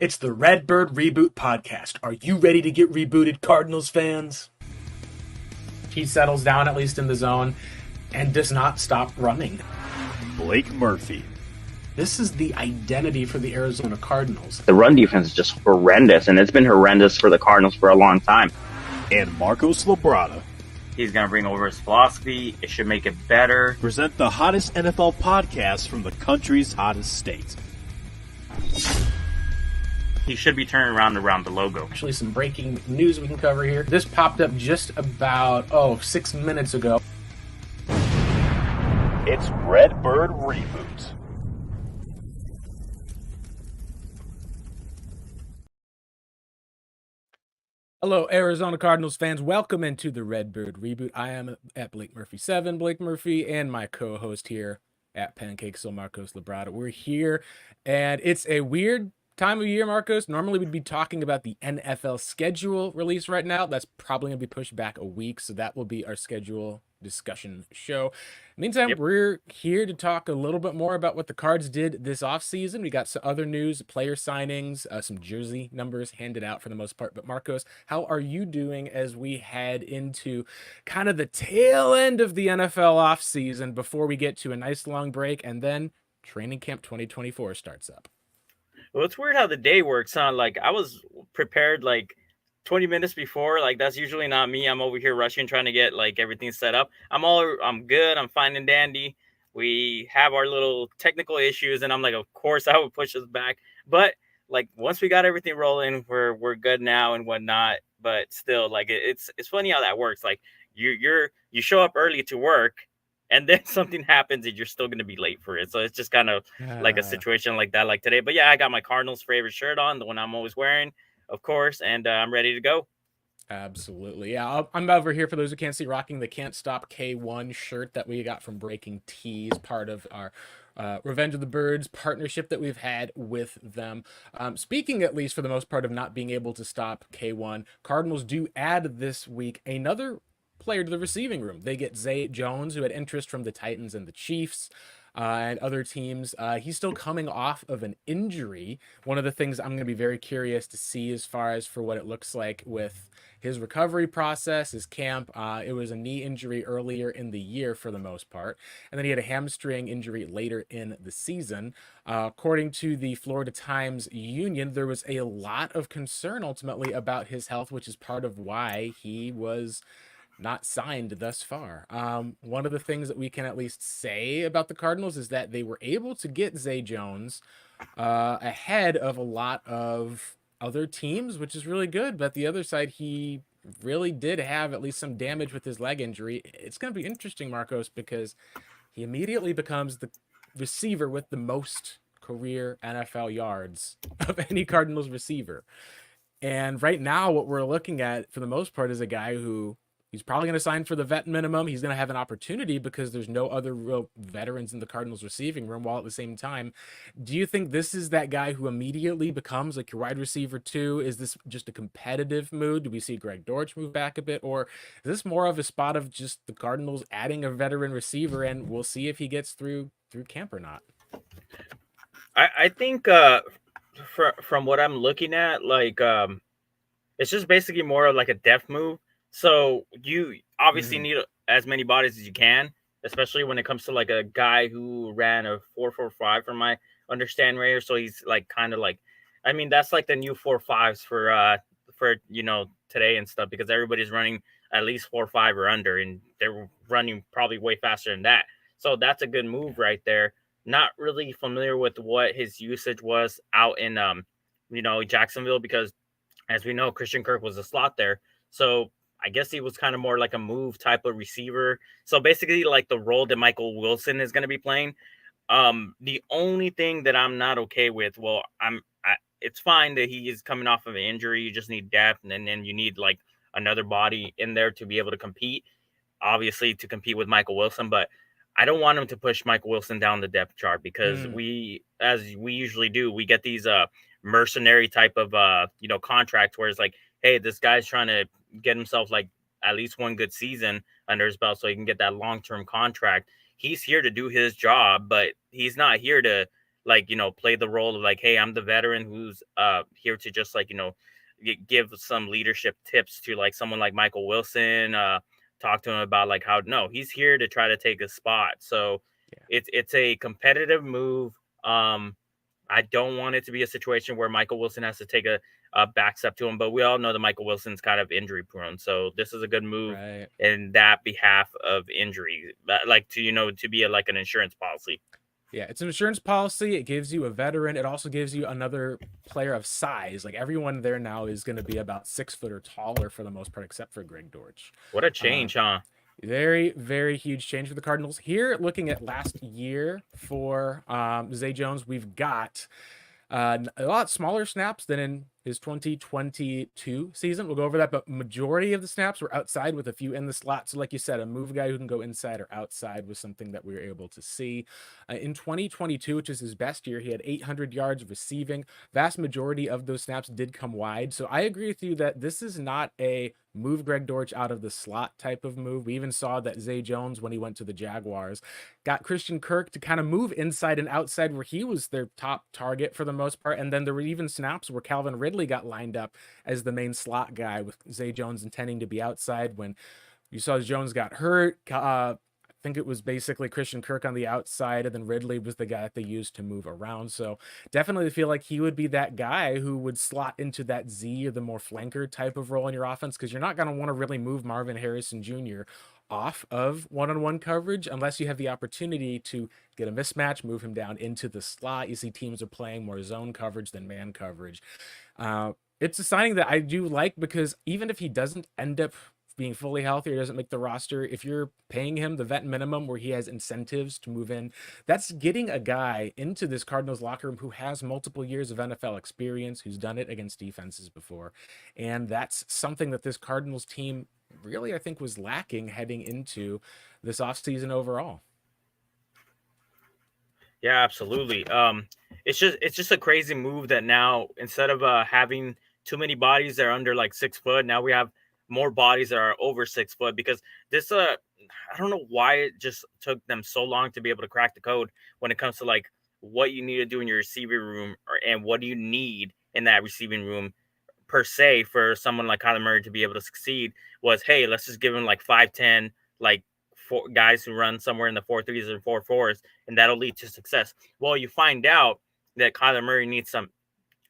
It's the Redbird Reboot podcast. Are you ready to get rebooted, Cardinals fans? He settles down, at least in the zone, and does not stop running. Blake Murphy. This is the identity for the Arizona Cardinals. The run defense is just horrendous, and it's been horrendous for the Cardinals for a long time. And Marcos Labrada. He's going to bring over his philosophy. It should make it better. Present the hottest NFL podcast from the country's hottest state. He should be turning around the logo. Actually, some breaking news we can cover here. This popped up just about, 6 minutes ago. It's Redbird Reboot. Hello, Arizona Cardinals fans. Welcome into the Redbird Reboot. I am at Blake Murphy 7, Blake Murphy, and my co-host here at Pancakes, Marcos Labrada. We're here, and it's a weird time of year, Marcos. Normally we'd be talking about the NFL schedule release right now. That's probably going to be pushed back a week, so that will be our schedule discussion show. Meantime, We're here to talk a little bit more about what the Cards did this offseason. We got some other news, player signings, some jersey numbers handed out for the most part. But Marcos, how are you doing as we head into kind of the tail end of the NFL offseason before we get to a nice long break and then training camp 2024 starts up? Well, it's weird how the day works, huh? Like, I was prepared, 20 minutes before. Like, that's usually not me. I'm over here rushing, trying to get, everything set up. I'm good. I'm fine and dandy. We have our little technical issues, and I'm like, of course, I would push us back. But, once we got everything rolling, we're good now and whatnot. But still, it's funny how that works. Like, you show up early to work, and then something happens and you're still going to be late for it. So it's just kind of like a situation like that, like today. But yeah, I got my Cardinals favorite shirt on, the one I'm always wearing, of course, and I'm ready to go. Absolutely. Yeah, I'm over here, for those who can't see, rocking the Can't Stop K1 shirt that we got from Breaking Tees, part of our Revenge of the Birds partnership that we've had with them. Speaking, at least for the most part, of not being able to stop K1, Cardinals do add this week another player to the receiving room. They get Zay Jones, who had interest from the Titans and the Chiefs and other teams. He's still coming off of an injury. One of the things I'm going to be very curious to see as far as for what it looks like with his recovery process, his camp. It was a knee injury earlier in the year for the most part, and then he had a hamstring injury later in the season. According to the Florida Times Union, there was a lot of concern ultimately about his health, which is part of why he was not signed thus far. One of the things that we can at least say about the Cardinals is that they were able to get Zay Jones ahead of a lot of other teams, which is really good. But the other side, he really did have at least some damage with his leg injury. It's going to be interesting, Marcos, because he immediately becomes the receiver with the most career NFL yards of any Cardinals receiver. And right now, what we're looking at for the most part is a guy who he's probably going to sign for the vet minimum. He's going to have an opportunity because there's no other real veterans in the Cardinals receiving room, while at the same time, do you think this is that guy who immediately becomes like your wide receiver too? Is this just a competitive move? Do we see Greg Dortch move back a bit? Or is this more of a spot of just the Cardinals adding a veteran receiver, and we'll see if he gets through camp or not? I think from what I'm looking at, it's just basically more of like a depth move. So you obviously need as many bodies as you can, especially when it comes to like a guy who ran a 4.45 from my understanding right here. So he's that's like the new 4.5s for today and stuff, because everybody's running at least 4.5 or under, and they're running probably way faster than that. So that's a good move right there. Not really familiar with what his usage was out in Jacksonville, because as we know, Christian Kirk was a slot there. So I guess he was kind of more like a move type of receiver. So basically like the role that Michael Wilson is going to be playing. The only thing that I'm not okay with, it's fine that he is coming off of an injury. You just need depth, and then you need like another body in there to be able to compete, obviously to compete with Michael Wilson. But I don't want him to push Michael Wilson down the depth chart, because as we usually do, we get these mercenary type of contracts where it's like, hey, this guy's trying to get himself like at least one good season under his belt so he can get that long-term contract. He's here to do his job, but he's not here to like, play the role of like, hey, I'm the veteran who's here to just like, give some leadership tips to like someone like Michael Wilson, talk to him about like how no, he's here to try to take a spot. So Yeah. it's a competitive move. I don't want it to be a situation where Michael Wilson has to take a back step to him, but we all know that Michael Wilson's kind of injury prone. So this is a good move Right. in that behalf of injury, like to, to be like an insurance policy. Yeah, it's an insurance policy. It gives you a veteran. It also gives you another player of size. Like everyone there now is going to be about 6 foot or taller for the most part, except for Greg Dortch. What a Uh, change, huh? Very, very huge change for the Cardinals. Here, looking at last year for Zay Jones, we've got a lot smaller snaps than in his 2022 season. We'll go over that, but majority of the snaps were outside with a few in the slot. So like you said, a move guy who can go inside or outside was something that we were able to see. In 2022, which is his best year, he had 800 yards receiving. Vast majority of those snaps did come wide. So I agree with you that this is not a move Greg Dortch out of the slot type of move. We even saw that Zay Jones, when he went to the Jaguars, got Christian Kirk to kind of move inside and outside where he was their top target for the most part. And then there were even snaps where Calvin Ridley got lined up as the main slot guy with Zay Jones intending to be outside. When you saw Jones got hurt, I think it was basically Christian Kirk on the outside, and then Ridley was the guy that they used to move around. So definitely feel like he would be that guy who would slot into that Z or the more flanker type of role in your offense, because you're not going to want to really move Marvin Harrison Jr. off of one-on-one coverage unless you have the opportunity to get a mismatch, move him down into the slot. You see teams are playing more zone coverage than man coverage. It's a signing that I do like, because even if he doesn't end up being fully healthy or doesn't make the roster, if you're paying him the vet minimum where he has incentives to move in, that's getting a guy into this Cardinals locker room who has multiple years of NFL experience, who's done it against defenses before. And that's something that this Cardinals team really, I think, was lacking heading into this offseason overall. Yeah, absolutely. It's just a crazy move that now, instead of having too many bodies that are under like 6 foot, now we have more bodies that are over 6 foot, because this I don't know why it just took them so long to be able to crack the code when it comes to like what you need to do in your receiving room, and what do you need in that receiving room per se for someone like Kyler Murray to be able to succeed. Was, hey, let's just give him like 5'10", like four guys who run somewhere in the 4.3s and 4.4s, and that'll lead to success. Well, you find out that Kyler Murray needs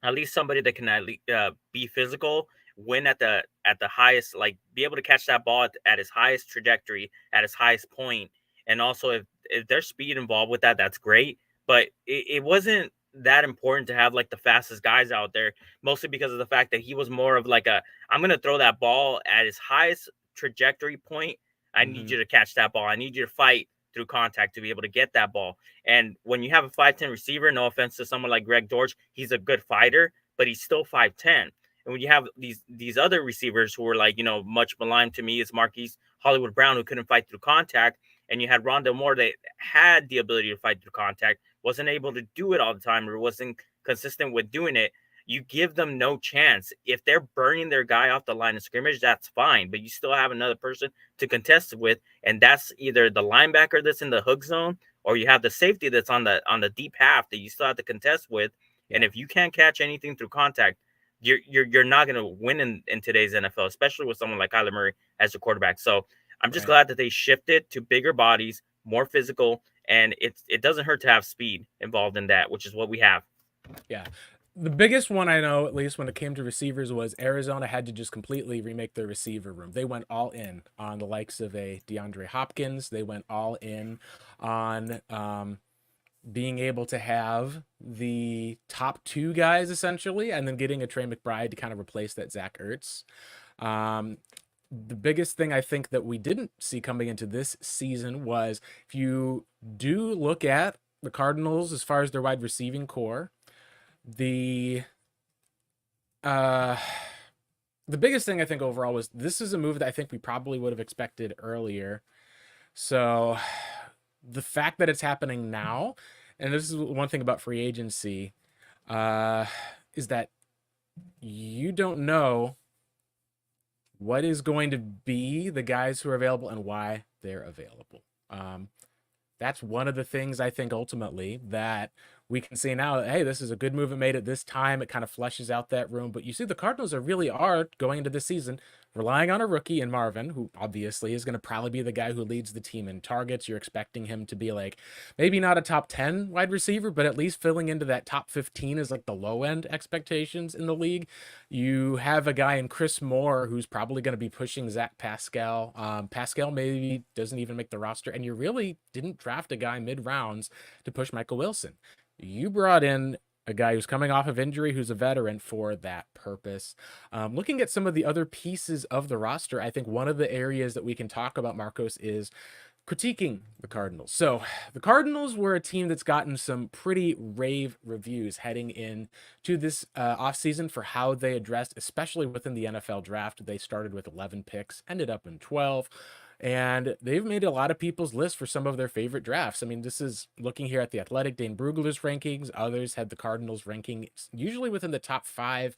at least somebody that can at least be physical, win at the highest, like be able to catch that ball at his highest trajectory, at his highest point. And also, if there's speed involved with that, that's great. But it wasn't that important to have like the fastest guys out there, mostly because of the fact that he was more of like I'm gonna throw that ball at his highest trajectory point. I need Mm-hmm. you to catch that ball. I need you to fight through contact to be able to get that ball. And when you have a 5'10" receiver, no offense to someone like Greg Dortch, he's a good fighter, but he's still 5'10". And when you have these other receivers who were like, much maligned to me, is Marquise Hollywood Brown, who couldn't fight through contact, and you had Rondell Moore that had the ability to fight through contact, wasn't able to do it all the time, or wasn't consistent with doing it. You give them no chance. If they're burning their guy off the line of scrimmage, that's fine, but you still have another person to contest with, and that's either the linebacker that's in the hook zone, or you have the safety that's on the deep half that you still have to contest with. Yeah. And if you can't catch anything through contact, you're not going to win in today's NFL, especially with someone like Kyler Murray as a quarterback. So I'm just Right. glad that they shifted to bigger bodies, more physical, and it doesn't hurt to have speed involved in that, which is what we have. Yeah. The biggest one I know, at least when it came to receivers, was Arizona had to just completely remake their receiver room. They went all in on the likes of a DeAndre Hopkins. They went all in on being able to have the top two guys essentially, and then getting a Trey McBride to kind of replace that Zach Ertz. The biggest thing I think that we didn't see coming into this season was, if you do look at the Cardinals as far as their wide receiving core, the uh the biggest thing I think overall was, this is a move that I think we probably would have expected earlier. So the fact that it's happening now, and this is one thing about free agency, is that you don't know what is going to be the guys who are available and why they're available. That's one of the things I think ultimately that we can see now that, hey, this is a good move it made at this time. It kind of fleshes out that room. But you see, the Cardinals are going into this season relying on a rookie in Marvin, who obviously is going to probably be the guy who leads the team in targets. You're expecting him to be like maybe not a top 10 wide receiver, but at least filling into that top 15 is like the low end expectations in the league. You have a guy in Chris Moore who's probably going to be pushing Zach Pascal. Pascal maybe doesn't even make the roster, and you really didn't draft a guy mid rounds to push Michael Wilson. You brought in a guy who's coming off of injury, who's a veteran for that purpose. Looking at some of the other pieces of the roster, I think one of the areas that we can talk about, Marcos, is critiquing the Cardinals. So the Cardinals were a team that's gotten some pretty rave reviews heading in to this offseason for how they addressed, especially within the NFL draft. They started with 11 picks, ended up in 12. And they've made a lot of people's list for some of their favorite drafts. I mean, this is looking here at the Athletic, Dane Brugler's rankings. Others had the Cardinals ranking usually within the top 5,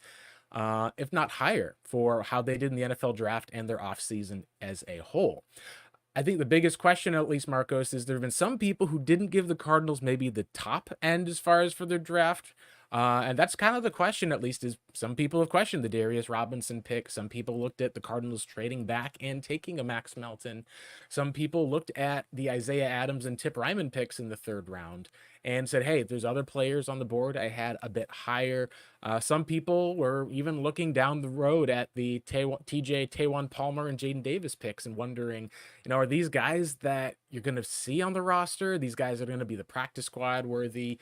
if not higher, for how they did in the NFL draft and their offseason as a whole. I think the biggest question, at least, Marcos, is there have been some people who didn't give the Cardinals maybe the top end as far as for their draft. And that's kind of the question, at least, is some people have questioned the Darius Robinson pick. Some people looked at the Cardinals trading back and taking a Max Melton. Some people looked at the Isaiah Adams and Tip Ryman picks in the 3rd round and said, hey, there's other players on the board I had a bit higher. Some people were even looking down the road at the TJ, Taywan Palmer, and Jaden Davis picks and wondering, are these guys that you're going to see on the roster? These guys are going to be the practice squad worthy.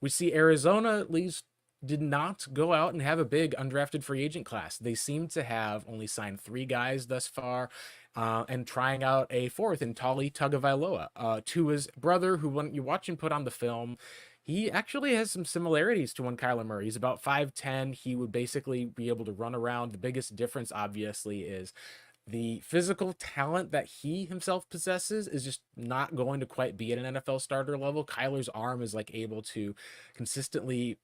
We see Arizona at least did not go out and have a big undrafted free agent class. They seem to have only signed 3 guys thus far, and trying out a 4th in Tali Tagovailoa, to his brother, who when you watch him put on the film, he actually has some similarities to one Kyler Murray. He's about 5'10". He would basically be able to run around. The biggest difference, obviously, is the physical talent that he himself possesses is just not going to quite be at an NFL starter level. Kyler's arm is like able to consistently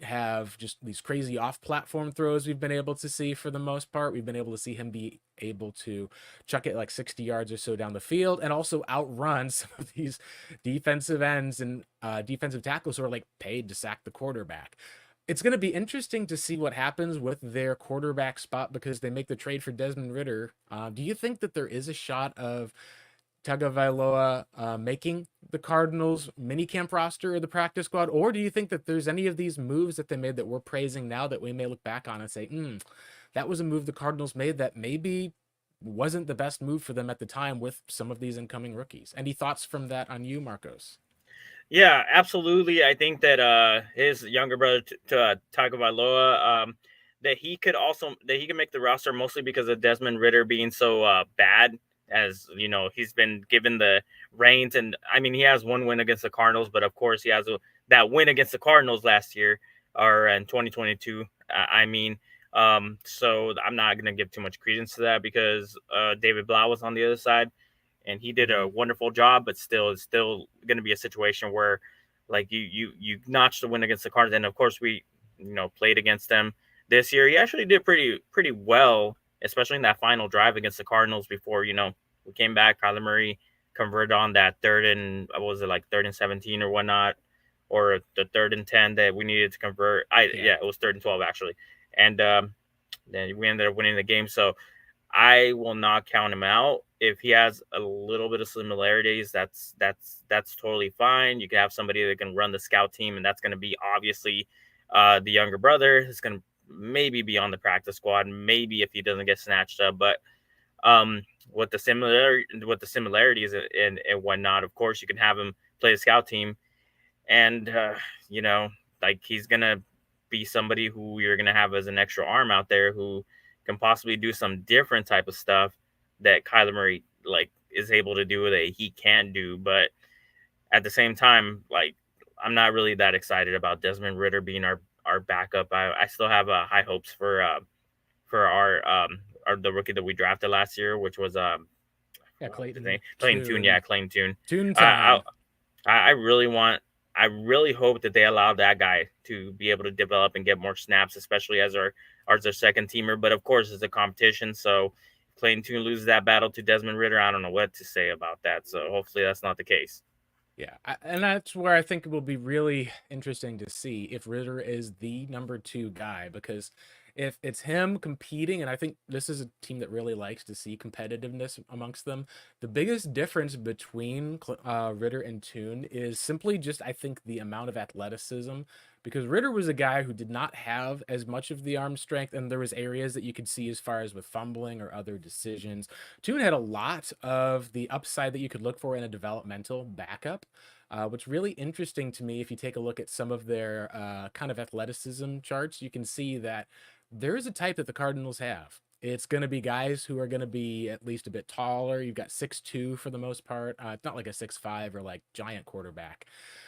have just these crazy off-platform throws we've been able to see for the most part. We've been able to see him be able to chuck it like 60 yards or so down the field and also outrun some of these defensive ends and defensive tackles who are like paid to sack the quarterback. It's going to be interesting to see what happens with their quarterback spot because they make the trade for Desmond Ridder. Do you think that there is a shot of Tagovailoa making the Cardinals minicamp roster or the practice squad? Or do you think that there's any of these moves that they made that we're praising now that we may look back on and say, that was a move the Cardinals made that maybe wasn't the best move for them at the time with some of these incoming rookies? Any thoughts from that on you, Marcos? Yeah, absolutely. I think that his younger brother, Tagovailoa, that he could make the roster mostly because of Desmond Ridder being so bad. As you know, he's been given the reins, and I mean, he has 1 win against the Cardinals, but of course, he has that win against the Cardinals last year or in 2022. So I'm not going to give too much credence to that because David Blau was on the other side. And he did a wonderful job, but it's still going to be a situation where, like you notched the win against the Cardinals, and of course we, played against them this year. He actually did pretty well, especially in that final drive against the Cardinals before we came back. Kyler Murray converted on that 3rd and 17 or whatnot, or the 3rd and 10 that we needed to convert. It was 3rd and 12 actually, and then we ended up winning the game. So I will not count him out. If he has a little bit of similarities, that's totally fine. You can have somebody that can run the scout team, and that's going to be obviously the younger brother is going to maybe be on the practice squad, maybe if he doesn't get snatched up. But with the similarities and whatnot, of course, you can have him play the scout team, and like he's going to be somebody who you're going to have as an extra arm out there who can possibly do some different type of stuff that Kyler Murray is able to do that he can do. But at the same time, I'm not really that excited about Desmond Ridder being our backup. I still have high hopes for our the rookie that we drafted last year, which was Clayton Tune. Yeah, Clayton Tune. Tune. I really hope that they allow that guy to be able to develop and get more snaps, especially as our second teamer. But of course, it's a competition. So if Clayton Tune loses that battle to Desmond Ridder, I don't know what to say about that. So hopefully that's not the case. Yeah, and that's where I think it will be really interesting to see if Ritter is the number two guy, because if it's him competing, and I think this is a team that really likes to see competitiveness amongst them, the biggest difference between Ritter and Toon is simply just, I think, the amount of athleticism, because Ritter was a guy who did not have as much of the arm strength, and there was areas that you could see as far as with fumbling or other decisions. Toon had a lot of the upside that you could look for in a developmental backup. What's really interesting to me, if you take a look at some of their kind of athleticism charts, you can see that there is a type that the Cardinals have. It's going to be guys who are going to be at least a bit taller. You've got 6'2" for the most part. It's not like a 6'5" or like giant quarterback.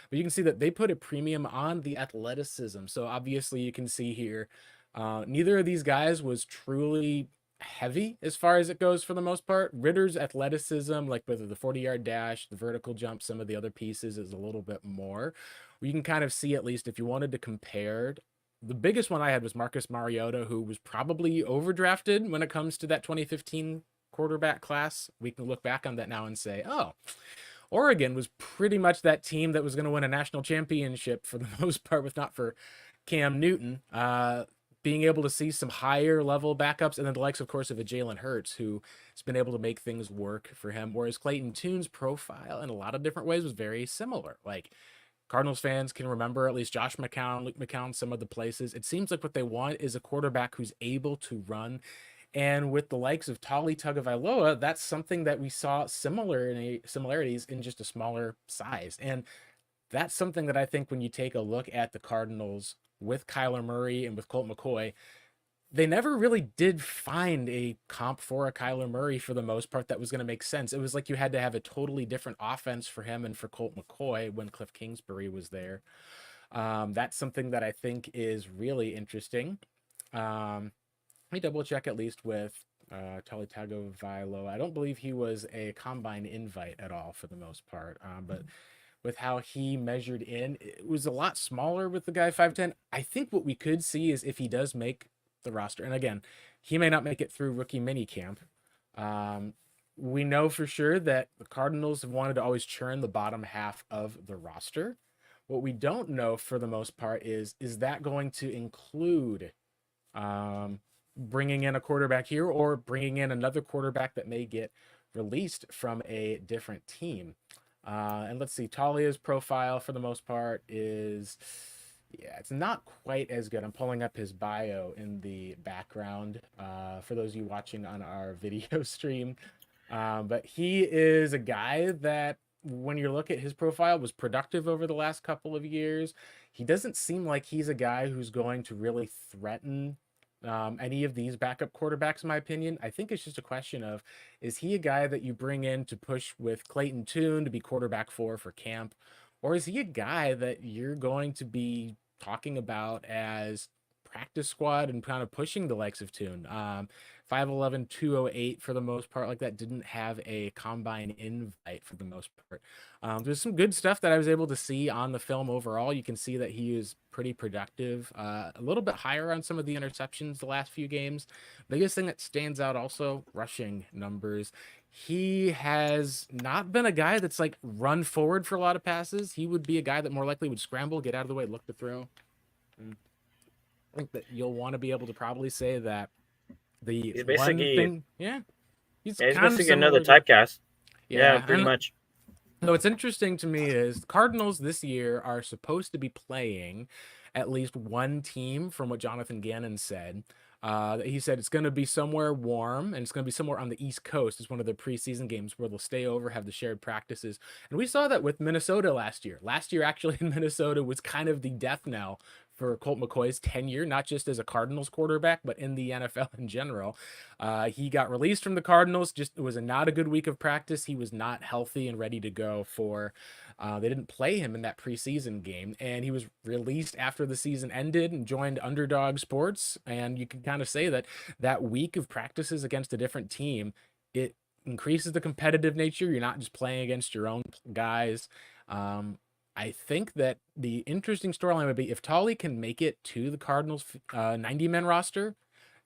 But you can see that they put a premium on the athleticism. So obviously you can see here, neither of these guys was truly heavy as far as it goes for the most part. Ritter's athleticism, like whether the 40-yard dash, the vertical jump, some of the other pieces is a little bit more. You can kind of see, at least if you wanted to compare, the biggest one I had was Marcus Mariota, who was probably overdrafted when it comes to that 2015 quarterback class. We can look back on that now and say, oh, Oregon was pretty much that team that was going to win a national championship for the most part, with not for Cam Newton. Being able to see some higher level backups, and then the likes, of course, of a Jalen Hurts, who has been able to make things work for him. Whereas Clayton Tune's profile in a lot of different ways was very similar. Like, Cardinals fans can remember at least Josh McCown, Luke McCown, some of the places. It seems like what they want is a quarterback who's able to run. And with the likes of Tali Tagovailoa, that's something that we saw similarities in just a smaller size. And that's something that I think when you take a look at the Cardinals with Kyler Murray and with Colt McCoy, they never really did find a comp for a Kyler Murray for the most part that was going to make sense. It was like you had to have a totally different offense for him and for Colt McCoy when Cliff Kingsbury was there. That's something that I think is really interesting. Let me double check at least with Tali Tagovailoa. I don't believe he was a combine invite at all for the most part, but with how he measured in, it was a lot smaller with the guy 5'10". I think what we could see is if he does make the roster, and again, he may not make it through rookie minicamp. We know for sure that the Cardinals have wanted to always churn the bottom half of the roster. What we don't know for the most part is that going to include bringing in a quarterback here or bringing in another quarterback that may get released from a different team. And let's see, Talia's profile for the most part is, yeah, it's not quite as good. I'm pulling up his bio in the background for those of you watching on our video stream. But he is a guy that, when you look at his profile, was productive over the last couple of years. He doesn't seem like he's a guy who's going to really threaten any of these backup quarterbacks, in my opinion. I think it's just a question of, is he a guy that you bring in to push with Clayton Tune to be quarterback for camp? Or is he a guy that you're going to be talking about as practice squad and kind of pushing the likes of Tune? 5'11", 208 for the most part, like that. Didn't have a combine invite for the most part. There's some good stuff that I was able to see on the film overall. You can see that he is pretty productive, a little bit higher on some of the interceptions the last few games. Biggest thing that stands out also, rushing numbers. He has not been a guy that's like run forward for a lot of passes. He would be a guy that more likely would scramble, get out of the way, look to throw. And I think that you'll want to be able to probably say that the He's one basically thing, yeah, he's kind of basically similar another to, typecast. yeah. Yeah, pretty much. No, what's interesting to me is the Cardinals this year are supposed to be playing at least one team, from what Jonathan Gannon said. He said it's going to be somewhere warm, and it's going to be somewhere on the East Coast. It's one of the preseason games where they'll stay over, have the shared practices. And we saw that with Minnesota last year. Last year, actually, in Minnesota was kind of the death knell for Colt McCoy's tenure, not just as a Cardinals quarterback, but in the NFL in general. He got released from the Cardinals. Just, it was not a good week of practice. He was not healthy and ready to go for, they didn't play him in that preseason game, and he was released after the season ended and joined Underdog Sports. And you can kind of say that that week of practices against a different team, it increases the competitive nature. You're not just playing against your own guys. I think that the interesting storyline would be if Tolly can make it to the Cardinals 90-man roster.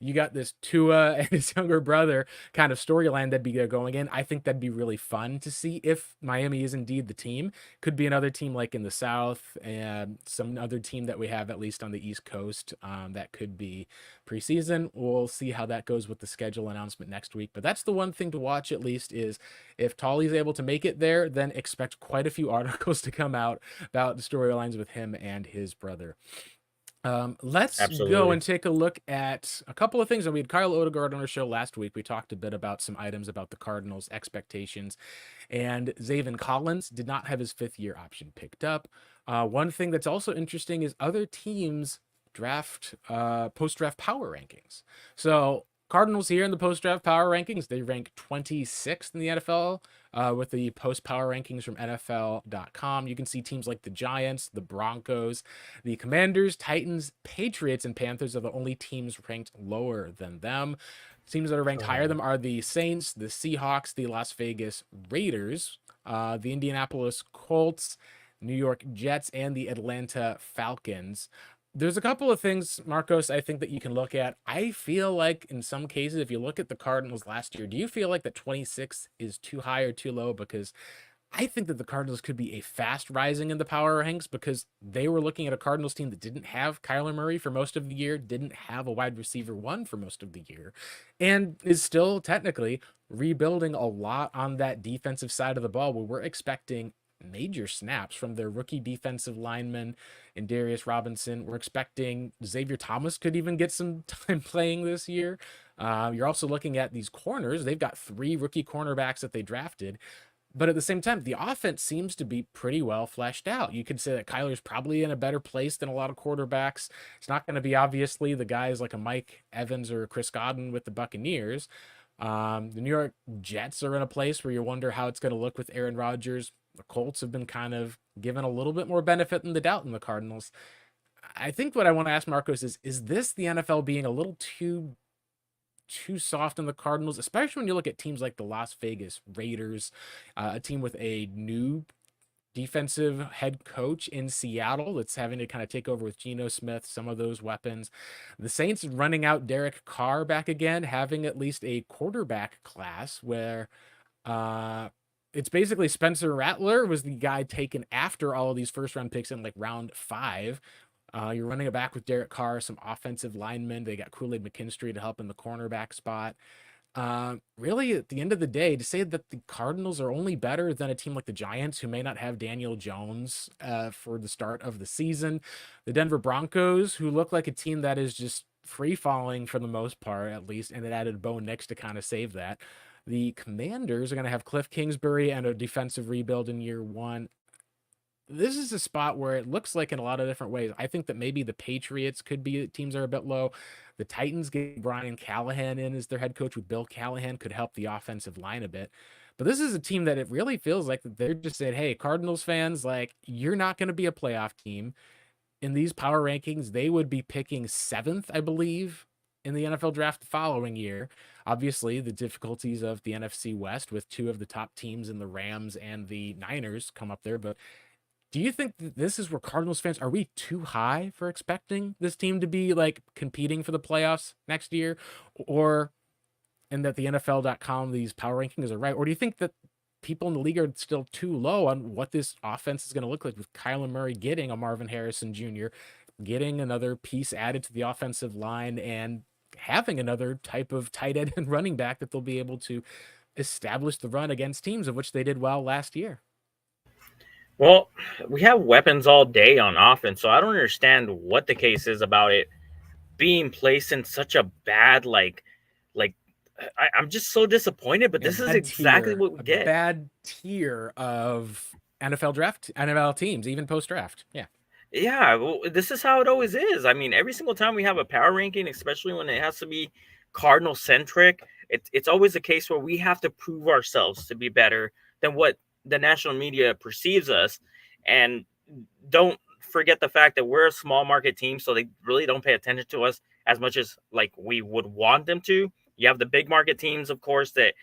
you got this Tua and his younger brother kind of storyline that'd be going in. I think that'd be really fun to see if Miami is indeed the team. Could be another team like in the South and some other team that we have at least on the East Coast. That could be preseason. We'll see how that goes with the schedule announcement next week. But that's the one thing to watch at least is if Tolley's able to make it there, then expect quite a few articles to come out about the storylines with him and his brother. Let's go and take a look at a couple of things. We had Kyle Odegaard on our show last week. We talked a bit about some items about the Cardinals' expectations, and Zaven Collins did not have his 5th-year option picked up. One thing that's also interesting is other teams draft post-draft power rankings. So Cardinals here in the post-draft power rankings, they rank 26th in the NFL with the post-power rankings from NFL.com. You can see teams like the Giants, the Broncos, the Commanders, Titans, Patriots, and Panthers are the only teams ranked lower than them. Teams that are ranked higher than them are the Saints, the Seahawks, the Las Vegas Raiders, the Indianapolis Colts, New York Jets, and the Atlanta Falcons. There's a couple of things, Marcos, I think that you can look at. I feel like in some cases, if you look at the Cardinals last year, do you feel like that 26 is too high or too low? Because I think that the Cardinals could be a fast rising in the power ranks because they were looking at a Cardinals team that didn't have Kyler Murray for most of the year, didn't have a wide receiver 1 for most of the year, and is still technically rebuilding a lot on that defensive side of the ball where we're expecting major snaps from their rookie defensive lineman and Darius Robinson. We're expecting Xavier Thomas could even get some time playing this year. You're also looking at these corners. They've got 3 rookie cornerbacks that they drafted. But at the same time, the offense seems to be pretty well fleshed out. You could say that Kyler's probably in a better place than a lot of quarterbacks. It's not going to be obviously the guys like a Mike Evans or Chris Godwin with the Buccaneers. The New York Jets are in a place where you wonder how it's going to look with Aaron Rodgers. The Colts have been kind of given a little bit more benefit than the doubt in the Cardinals. I think what I want to ask Marcos is this the NFL being a little too soft on the Cardinals, especially when you look at teams like the Las Vegas Raiders, a team with a new defensive head coach in Seattle that's having to kind of take over with Geno Smith, some of those weapons. The Saints running out Derek Carr back again, having at least a quarterback class where it's basically Spencer Rattler was the guy taken after all of these first round picks in like round 5. You're running it back with Derek Carr, some offensive linemen. They got Kool-Aid McKinstry to help in the cornerback spot. Really, at the end of the day, to say that the Cardinals are only better than a team like the Giants, who may not have Daniel Jones for the start of the season, the Denver Broncos, who look like a team that is just free falling for the most part, at least, and it added Bo Nix to kind of save that. The Commanders are going to have Cliff Kingsbury and a defensive rebuild in year 1. This is a spot where it looks like in a lot of different ways. I think that maybe the Patriots could be teams that are a bit low. The Titans getting Brian Callahan in as their head coach with Bill Callahan could help the offensive line a bit. But this is a team that it really feels like that they're just saying, hey, Cardinals fans, like, you're not going to be a playoff team. In these power rankings, they would be picking 7th, I believe, in the NFL draft the following year. Obviously, the difficulties of the NFC West with 2 of the top teams in the Rams and the Niners come up there. But do you think that this is where Cardinals fans, are we too high for expecting this team to be like competing for the playoffs next year? Or, and that the NFL.com, these power rankings are right? Or do you think that people in the league are still too low on what this offense is going to look like with Kyler Murray getting a Marvin Harrison Jr., getting another piece added to the offensive line, and having another type of tight end and running back that they'll be able to establish the run against teams, of which they did well last year? Well, we have weapons all day on offense, so I don't understand what the case is about it being placed in such a bad I'm just so disappointed. But this is exactly what we get. Bad tier of NFL teams, even post draft. Yeah, well, this is how it always is. I mean, every single time we have a power ranking, especially when it has to be Cardinal centric, it's always a case where we have to prove ourselves to be better than what the national media perceives us. And don't forget the fact that we're a small market team, so they really don't pay attention to us as much as like we would want them to. You have the big market teams, of course, that,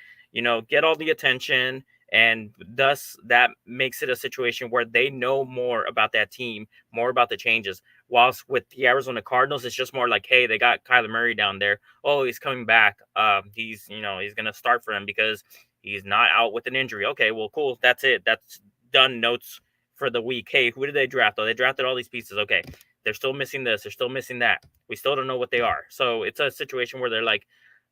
get all the attention. And thus that makes it a situation where they know more about that team, more about the changes. Whilst with the Arizona Cardinals, it's just more like, hey, they got Kyler Murray down there. Oh, he's coming back. He's he's gonna start for him because he's not out with an injury. Okay, well, cool. That's it. That's done. Notes for the week. Hey, who did they draft? Oh, they drafted all these pieces. Okay, they're still missing this. They're still missing that. We still don't know what they are. So it's a situation where they're like,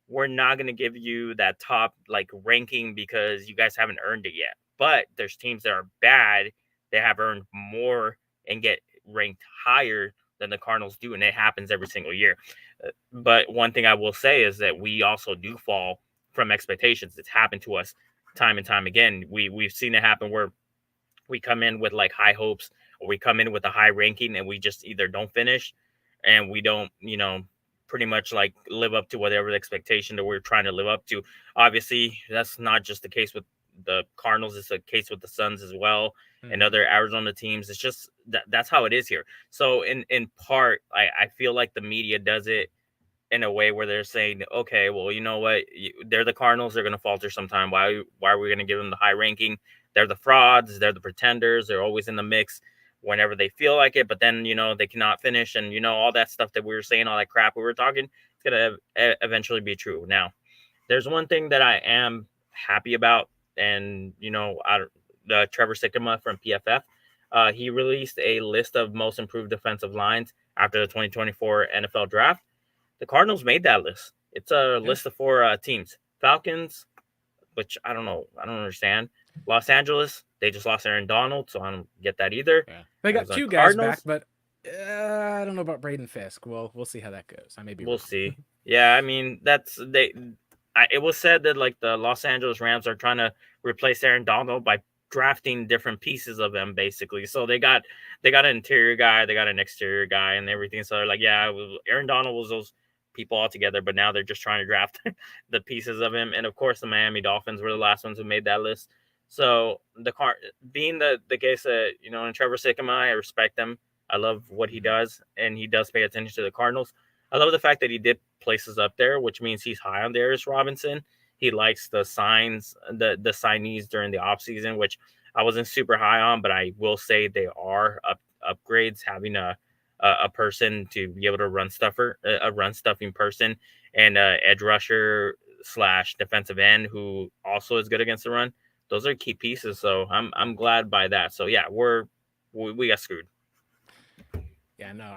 we're not going to give you that top like ranking because you guys haven't earned it yet. But there's teams that are bad. They have earned more and get ranked higher than the Cardinals do. And it happens every single year. But one thing I will say is that we also do fall from expectations. It's happened to us time and time again. We've seen it happen where we come in with like high hopes or we come in with a high ranking and we just either don't finish and we don't, pretty much like live up to whatever the expectation that we're trying to live up to. Obviously, that's not just the case with the Cardinals, it's a case with the Suns as well and other Arizona teams. It's just that's how it is here. So in part, I feel like the media does it in a way where they're saying, okay, well, you know what? They're the Cardinals. They're going to falter sometime. Why are we going to give them the high ranking? They're the frauds. They're the pretenders. They're always in the mix whenever they feel like it. But then, they cannot finish. And, all that stuff that we were saying, all that crap we were talking, it's going to eventually be true. Now, there's one thing that I am happy about. And, Trevor Sikkema from PFF, he released a list of most improved defensive lines after the 2024 NFL draft. The Cardinals made that list. It's a list of 4 teams. Falcons, which I don't know. I don't understand. Los Angeles, they just lost Aaron Donald, so I don't get that either. Yeah. They got 2 guys back, but I don't know about Braden Fisk. Well, we'll see how that goes. I may be We'll wrong. see. Yeah, I mean, it was said that like the Los Angeles Rams are trying to replace Aaron Donald by drafting different pieces of him, basically. So they got an interior guy, they got an exterior guy, and everything. So they're like, yeah, Aaron Donald was those people all together, but now they're just trying to draft the pieces of him. And of course, the Miami Dolphins were the last ones who made that list. So being the case that and Trevor Sikkema, I respect him. I love what he does, and he does pay attention to the Cardinals. I love the fact that he did places up there, which means he's high on Darius Robinson. He likes the signees during the offseason, which I wasn't super high on, but I will say they are upgrades. Having a person to be able to a run stuffing person, and edge rusher / defensive end who also is good against the run. Those are key pieces. So I'm glad by that. So yeah, we got screwed. Yeah, no,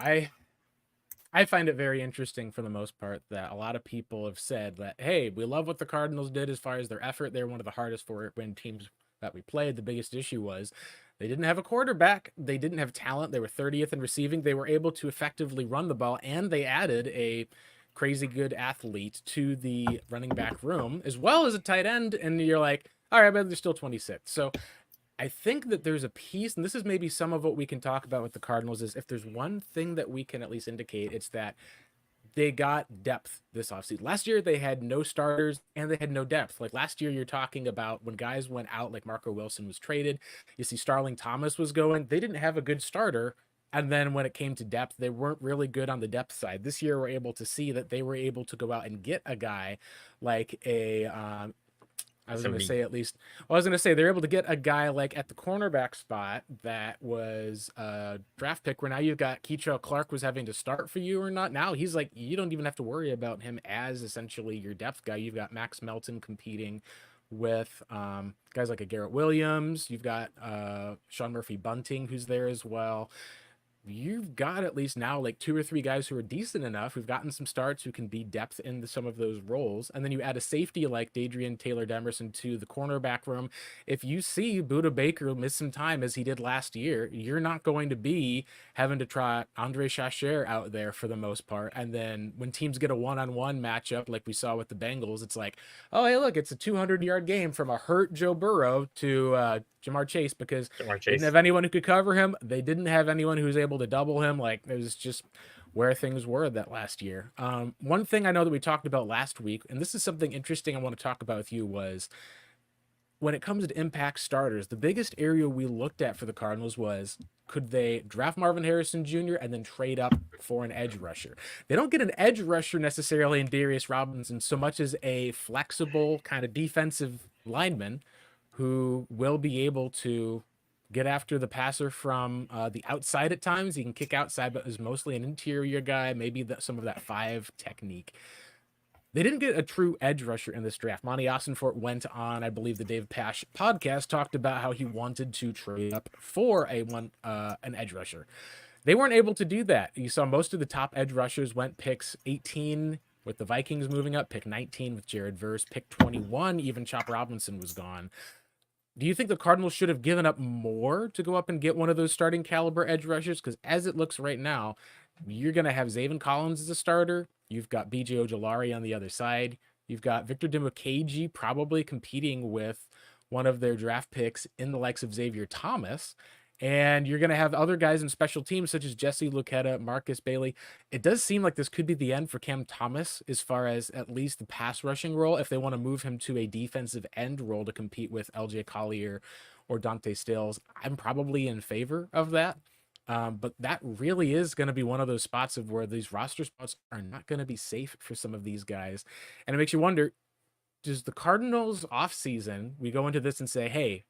I find it very interesting for the most part that a lot of people have said that, hey, we love what the Cardinals did as far as their effort. They're one of the hardest for it when teams that we played. The biggest issue was they didn't have a quarterback. They didn't have talent. They were 30th in receiving. They were able to effectively run the ball, and they added a crazy good athlete to the running back room as well as a tight end. And you're like, all right, but they're still 26. So I think that there's a piece, and this is maybe some of what we can talk about with the Cardinals, is if there's one thing that we can at least indicate, it's that they got depth this offseason. Last year, they had no starters and they had no depth. Like last year, you're talking about when guys went out, like Marco Wilson was traded. You see Starling Thomas was going. They didn't have a good starter. And then when it came to depth, they weren't really good on the depth side. This year, we're able to see that they were able to go out and get a guy like I was going to say they're able to get a guy like at the cornerback spot that was a draft pick where now you've got Keitrell Clark was having to start for you or not. Now he's like, you don't even have to worry about him as essentially your depth guy. You've got Max Melton competing with guys like a Garrett Williams. You've got Sean Murphy Bunting, who's there as well. You've got at least now like 2 or 3 guys who are decent enough, who've gotten some starts, who can be depth in some of those roles. And then you add a safety like Dadrian Taylor-Demerson to the cornerback room. If you see Budda Baker miss some time as he did last year, you're not going to be having to try Andre Chachere out there for the most part. And then when teams get a one-on-one matchup like we saw with the Bengals, it's like, oh, hey, look, it's a 200-yard game from a hurt Joe Burrow to Jamar Chase, because they didn't have anyone who could cover him. They didn't have anyone who was able to double him. Like, it was just where things were that last year. One thing I know that we talked about last week, and this is something interesting I want to talk about with you, was when it comes to impact starters, the biggest area we looked at for the Cardinals was, could they draft Marvin Harrison Jr. and then trade up for an edge rusher? They don't get an edge rusher necessarily in Darius Robinson so much as a flexible kind of defensive lineman who will be able to get after the passer from the outside at times. He can kick outside, but is mostly an interior guy, maybe some of that 5 technique. They didn't get a true edge rusher in this draft. Monty Ossenfort went on, I believe, the Dave Pasch podcast, talked about how he wanted to trade up for an edge rusher. They weren't able to do that. You saw most of the top edge rushers went picks 18 with the Vikings moving up, pick 19 with Jared Verse, pick 21, even Chop Robinson was gone. Do you think the Cardinals should have given up more to go up and get one of those starting caliber edge rushers? Because as it looks right now, you're going to have Zaven Collins as a starter. You've got B.J. Ojolari on the other side. You've got Victor Dimukeji probably competing with one of their draft picks in the likes of Xavier Thomas. And you're going to have other guys in special teams such as Jesse Luketa, Marcus Bailey. It does seem like this could be the end for Cam Thomas as far as at least the pass rushing role, if they want to move him to a defensive end role to compete with LJ Collier or Dante Stills. I'm probably in favor of that. But that really is going to be one of those spots of where these roster spots are not going to be safe for some of these guys. And it makes you wonder, does the Cardinals offseason, we go into this and say, hey,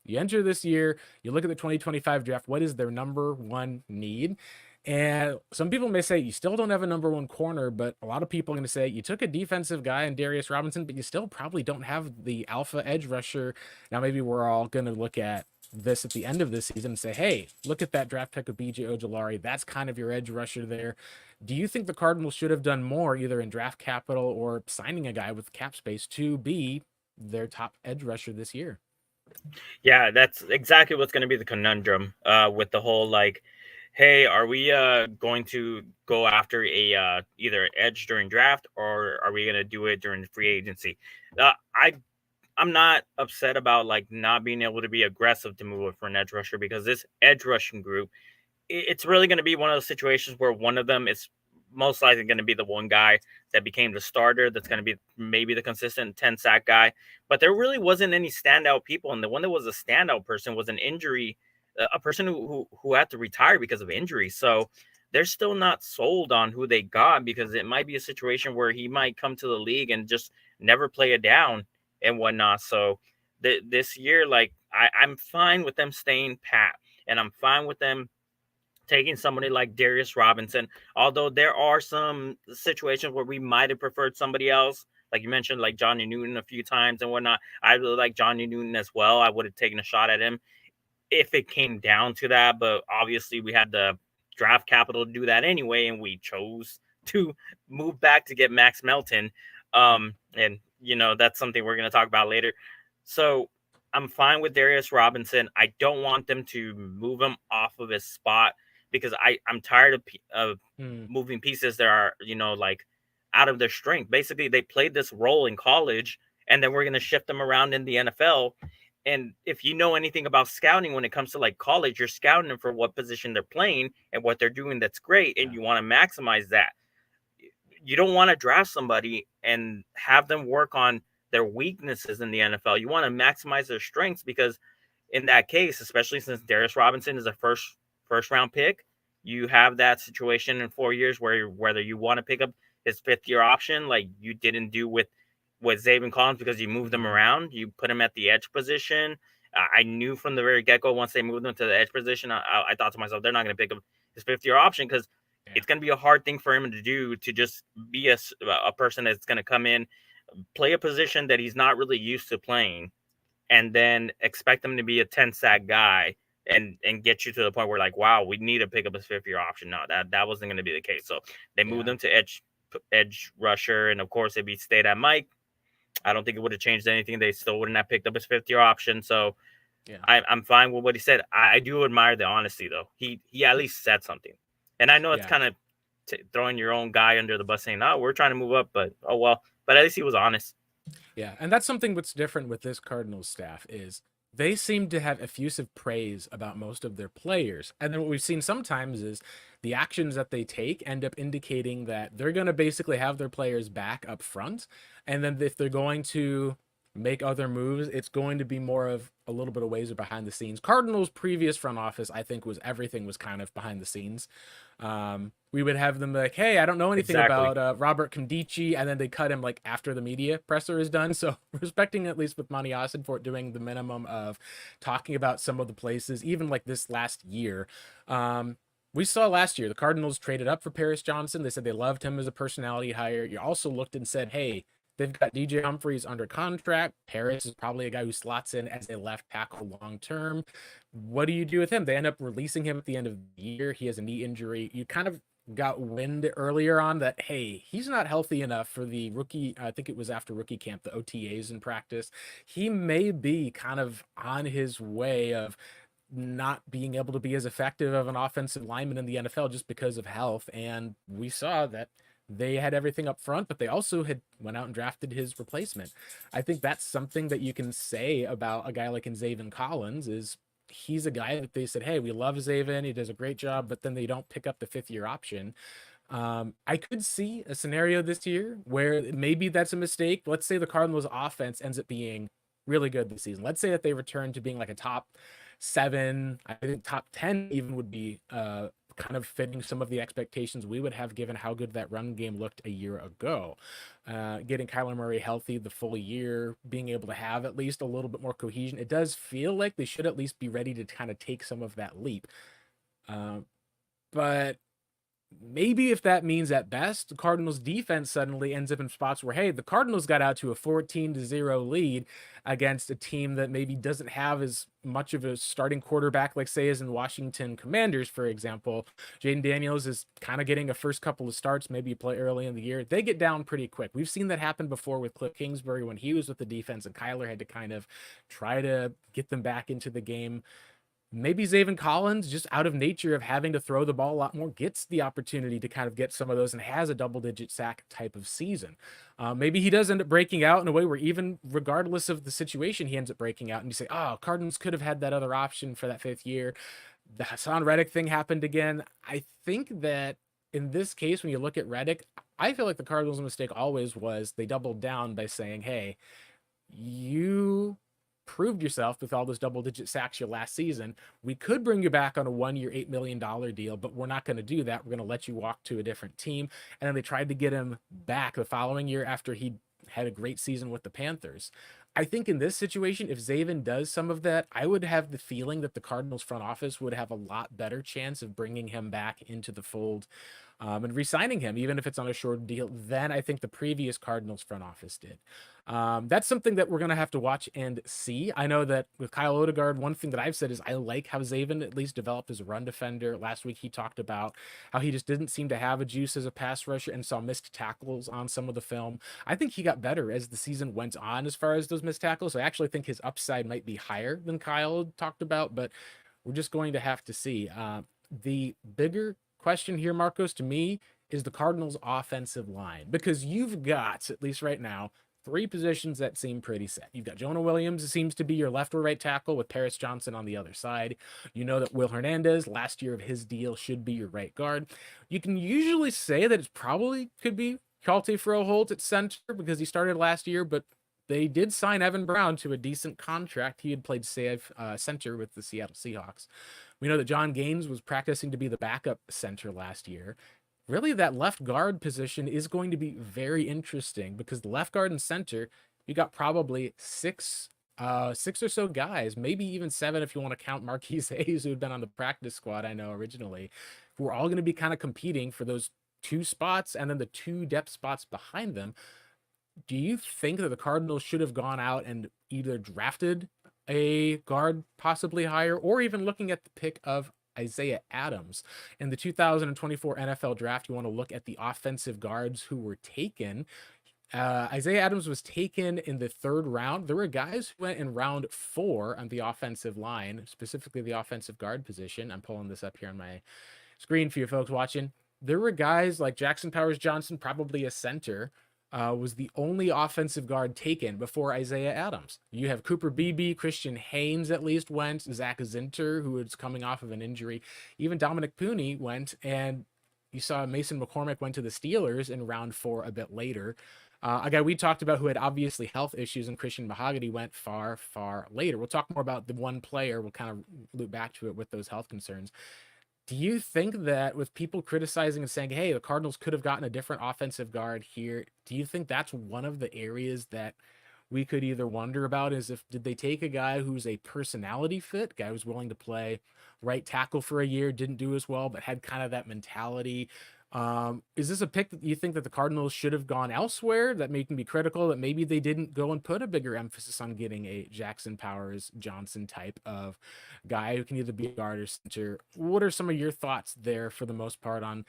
you enter this year, you look at the 2025 draft, what is their number one need? And some people may say you still don't have a number one corner, but a lot of people are going to say you took a defensive guy in Darius Robinson, but you still probably don't have the alpha edge rusher. Now, maybe we're all going to look at this at the end of this season and say, hey, look at that draft pick of BJ Ojolari. That's kind of your edge rusher there. Do you think the Cardinals should have done more either in draft capital or signing a guy with cap space to be their top edge rusher this year? Yeah, that's exactly what's going to be the conundrum with the whole like, hey, are we going to go after a either edge during draft, or are we going to do it during free agency? I'm not upset about like not being able to be aggressive to move it for an edge rusher, because this edge rushing group, it's really going to be one of those situations where one of them is most likely going to be the one guy that became the starter. That's going to be maybe the consistent 10 sack guy, but there really wasn't any standout people. And the one that was a standout person was an injury, a person who had to retire because of injury. So they're still not sold on who they got, because it might be a situation where he might come to the league and just never play it down and whatnot. So this year, like I'm fine with them staying pat, and I'm fine with them taking somebody like Darius Robinson, although there are some situations where we might have preferred somebody else. Like you mentioned, like Johnny Newton a few times and whatnot. I really like Johnny Newton as well. I would have taken a shot at him if it came down to that. But obviously we had the draft capital to do that anyway, and we chose to move back to get Max Melton. And, you know, that's something we're going to talk about later. So I'm fine with Darius Robinson. I don't want them to move him off of his spot, because I'm tired of moving pieces that are, you know, like out of their strength. Basically, they played this role in college, and then we're going to shift them around in the NFL. And if you know anything about scouting, when it comes to like college, you're scouting them for what position they're playing and what they're doing that's great, and you want to maximize that. You don't want to draft somebody and have them work on their weaknesses in the NFL. You want to maximize their strengths, because in that case, especially since Darius Robinson is a first round pick, you have that situation in 4 years where whether you want to pick up his 5th-year option, like you didn't do with Zaven Collins, because you moved him around, you put him at the edge position. I knew from the very get-go, once they moved him to the edge position, I thought to myself, they're not going to pick up his 5th-year option, because it's going to be a hard thing for him to do, to just be a person that's going to come in, play a position that he's not really used to playing, and then expect him to be a 10-sack guy and get you to the point where like, wow, we need to pick up his 5th-year option. No, that wasn't going to be the case. So they moved him to edge rusher, and of course, if he stayed at Mike, I don't think it would have changed anything. They still wouldn't have picked up his 5th-year option. So I'm fine with what he said. I do admire the honesty, though. He at least said something. And I know it's kind of throwing your own guy under the bus, saying, "No, we're trying to move up," but oh well. But at least he was honest. Yeah, and that's something that's different with this Cardinals staff is they seem to have effusive praise about most of their players. And then what we've seen sometimes is the actions that they take end up indicating that they're going to basically have their players back up front. And then if they're going to make other moves, it's going to be more of a little bit of ways or behind the scenes. Cardinals' previous front office, I think, was everything was kind of behind the scenes. we would have them like, hey, I don't know anything Exactly. about Robert Condici, and then they cut him like after the media presser is done. So respecting at least with Monty Ossenfort doing the minimum of talking about some of the places, even like this last year. We saw last year the Cardinals traded up for Paris Johnson. They said they loved him as a personality hire. You also looked and said, hey, they've got DJ Humphries under contract. Paris is probably a guy who slots in as a left tackle long term. What do you do with him? They end up releasing him at the end of the year. He has a knee injury. You kind of got wind earlier on that, hey, he's not healthy enough for the rookie. I think it was after rookie camp, the OTAs in practice. He may be kind of on his way of not being able to be as effective of an offensive lineman in the NFL just because of health. And we saw that they had everything up front, but they also had went out and drafted his replacement. I think that's something that you can say about a guy like Zaven Collins is he's a guy that they said, hey, we love Zaven. He does a great job, but then they don't pick up the 5th-year option. I could see a scenario this year where maybe that's a mistake. Let's say the Cardinals offense ends up being really good this season. Let's say that they return to being like a top 7, I think top 10 even would be kind of fitting some of the expectations we would have given how good that run game looked a year ago. Getting Kyler Murray healthy the full year, being able to have at least a little bit more cohesion. It does feel like they should at least be ready to kind of take some of that leap. But maybe if that means at best, the Cardinals defense suddenly ends up in spots where, hey, the Cardinals got out to a 14-0 lead against a team that maybe doesn't have as much of a starting quarterback, like say as in Washington Commanders, for example. Jaden Daniels is kind of getting a first couple of starts, maybe you play early in the year. They get down pretty quick. We've seen that happen before with Cliff Kingsbury when he was with the defense and Kyler had to kind of try to get them back into the game. Maybe Zaven Collins, just out of nature of having to throw the ball a lot more, gets the opportunity to kind of get some of those and has a double-digit sack type of season. Maybe he does end up breaking out in a way where even regardless of the situation, he ends up breaking out and you say, oh, Cardinals could have had that other option for that 5th year. The Hassan Reddick thing happened again. I think that in this case, when you look at Reddick, I feel like the Cardinals' mistake always was they doubled down by saying, hey, you proved yourself with all those double-digit sacks your last season. We could bring you back on a 1-year, $8 million deal, but we're not going to do that. We're going to let you walk to a different team. And then they tried to get him back the following year after he had a great season with the Panthers. I think in this situation, if Zaven does some of that, I would have the feeling that the Cardinals front office would have a lot better chance of bringing him back into the fold and re-signing him, even if it's on a short deal, than I think the previous Cardinals front office did. That's something that we're going to have to watch and see. I know that with Kyle Odegaard, one thing that I've said is I like how Zaven at least developed as a run defender. Last week, he talked about how he just didn't seem to have a juice as a pass rusher and saw missed tackles on some of the film. I think he got better as the season went on as far as those missed tackles. I actually think his upside might be higher than Kyle talked about, but we're just going to have to see. The bigger question here, Marcos, to me, is the Cardinals' offensive line, because you've got, at least right now, 3 positions that seem pretty set. You've got Jonah Williams, it seems to be your left or right tackle with Paris Johnson on the other side. You know that Will Hernandez, last year of his deal, should be your right guard. You can usually say that it's probably could be Kalte Froholt at center because he started last year, but they did sign Evan Brown to a decent contract. He had played center with the Seattle Seahawks. We know that John Gaines was practicing to be the backup center last year. Really, that left guard position is going to be very interesting because the left guard and center, you got probably six or so guys, maybe even 7 if you want to count Marquise Hayes, who had been on the practice squad, I know originally, who are all going to be kind of competing for those 2 spots and then the 2 depth spots behind them. Do you think that the Cardinals should have gone out and either drafted a guard possibly higher, or even looking at the pick of Isaiah Adams in the 2024 NFL draft? You want to look at the offensive guards who were taken. Isaiah Adams was taken in the 3rd round. There were guys who went in round 4 on the offensive line, specifically the offensive guard position. I'm pulling this up here on my screen for you folks watching. There were guys like Jackson Powers Johnson, probably a center, was the only offensive guard taken before Isaiah Adams. You have Cooper Beebe, Christian Haynes at least went, Zach Zinter, who was coming off of an injury. Even Dominic Pooney went, and you saw Mason McCormick went to the Steelers in round 4 a bit later. A guy we talked about who had obviously health issues, and Christian Mahogany went far, far later. We'll talk more about the one player. We'll kind of loop back to it with those health concerns. Do you think that with people criticizing and saying, hey, the Cardinals could have gotten a different offensive guard here, do you think that's one of the areas that we could either wonder about is if did they take a guy who's a personality fit, guy who's willing to play right tackle for a year, didn't do as well, but had kind of that mentality? Is this a pick that you think that the Cardinals should have gone elsewhere that may can be critical that maybe they didn't go and put a bigger emphasis on getting a Jackson Powers Johnson type of guy who can either be a guard or center? What are some of your thoughts there for the most part on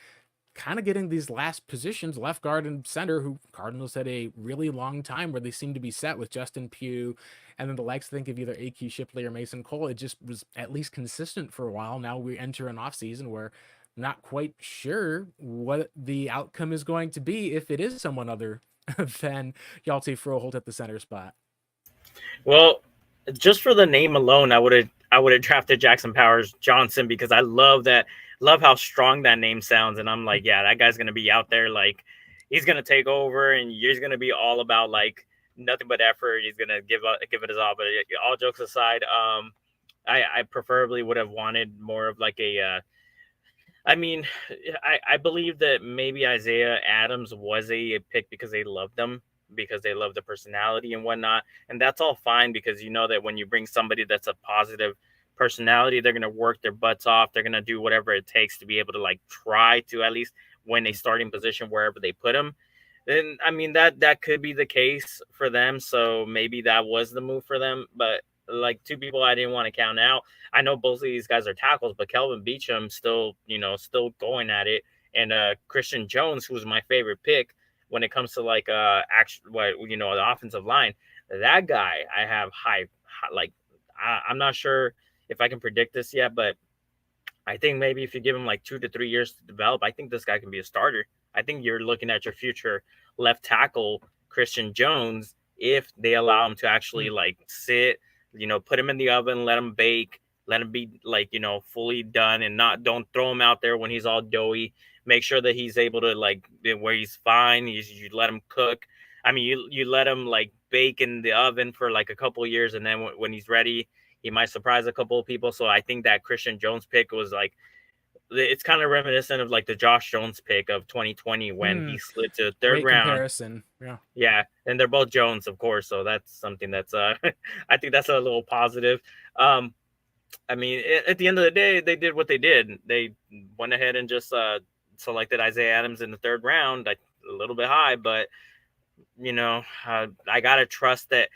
kind of getting these last positions, left guard and center, who Cardinals had a really long time where they seemed to be set with Justin Pugh and then the likes, think of either AQ Shipley or Mason Cole. It just was at least consistent for a while. Now we enter an offseason where not quite sure what the outcome is going to be if it is someone other than Hjalte Froholt at the center spot. Well, just for the name alone, I would have drafted Jackson Powers Johnson because I love how strong that name sounds, and I'm like, yeah, that guy's gonna be out there, like he's gonna take over, and he's gonna be all about like nothing but effort. He's gonna give it his all. But all jokes aside, I preferably would have wanted more of like a. I mean, I believe that maybe Isaiah Adams was a pick because they loved them, because they love the personality and whatnot. And that's all fine because you know that when you bring somebody that's a positive personality, they're going to work their butts off. They're going to do whatever it takes to be able to like try to at least win a starting position wherever they put them. Then, I mean, that could be the case for them. So maybe that was the move for them. But like two people I didn't want to count out. I know both of these guys are tackles, but Kelvin Beachum still going at it. And Christian Jones, who's my favorite pick when it comes to like the offensive line. That guy I have like I'm not sure if I can predict this yet, but I think maybe if you give him like 2 to 3 years to develop, I think this guy can be a starter. I think you're looking at your future left tackle, Christian Jones, if they allow him to actually like sit, put him in the oven, let him bake, let him be like, fully done and don't throw him out there when he's all doughy. Make sure that he's able to like where he's fine. You let him cook. I mean, you let him like bake in the oven for like a couple of years. And then when he's ready, he might surprise a couple of people. So I think that Christian Jones pick was like, it's kind of reminiscent of like the Josh Jones pick of 2020 when he slid to the third Great round. Comparison. Yeah. Yeah. And they're both Jones, of course. So that's something that's, I think that's a little positive. I mean, at the end of the day, they did what they did. They went ahead and just selected Isaiah Adams in the third round, like a little bit high, but I gotta trust that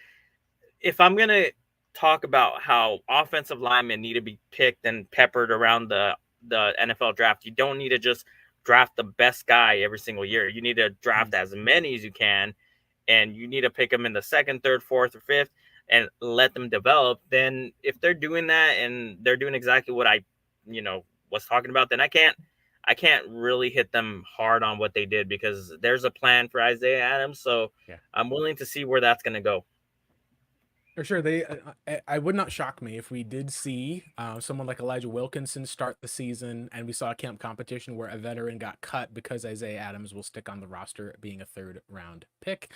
if I'm gonna talk about how offensive linemen need to be picked and peppered around the NFL draft, you don't need to just draft the best guy every single year. You need to draft as many as you can, and you need to pick them in the second, third, fourth, or fifth, and let them develop. Then if they're doing that and they're doing exactly what I, was talking about, then I can't really hit them hard on what they did because there's a plan for Isaiah Adams. So yeah. I'm willing to see where that's going to go. For sure. I would not shock me if we did see someone like Elijah Wilkinson start the season and we saw a camp competition where a veteran got cut because Isaiah Adams will stick on the roster being a third round pick.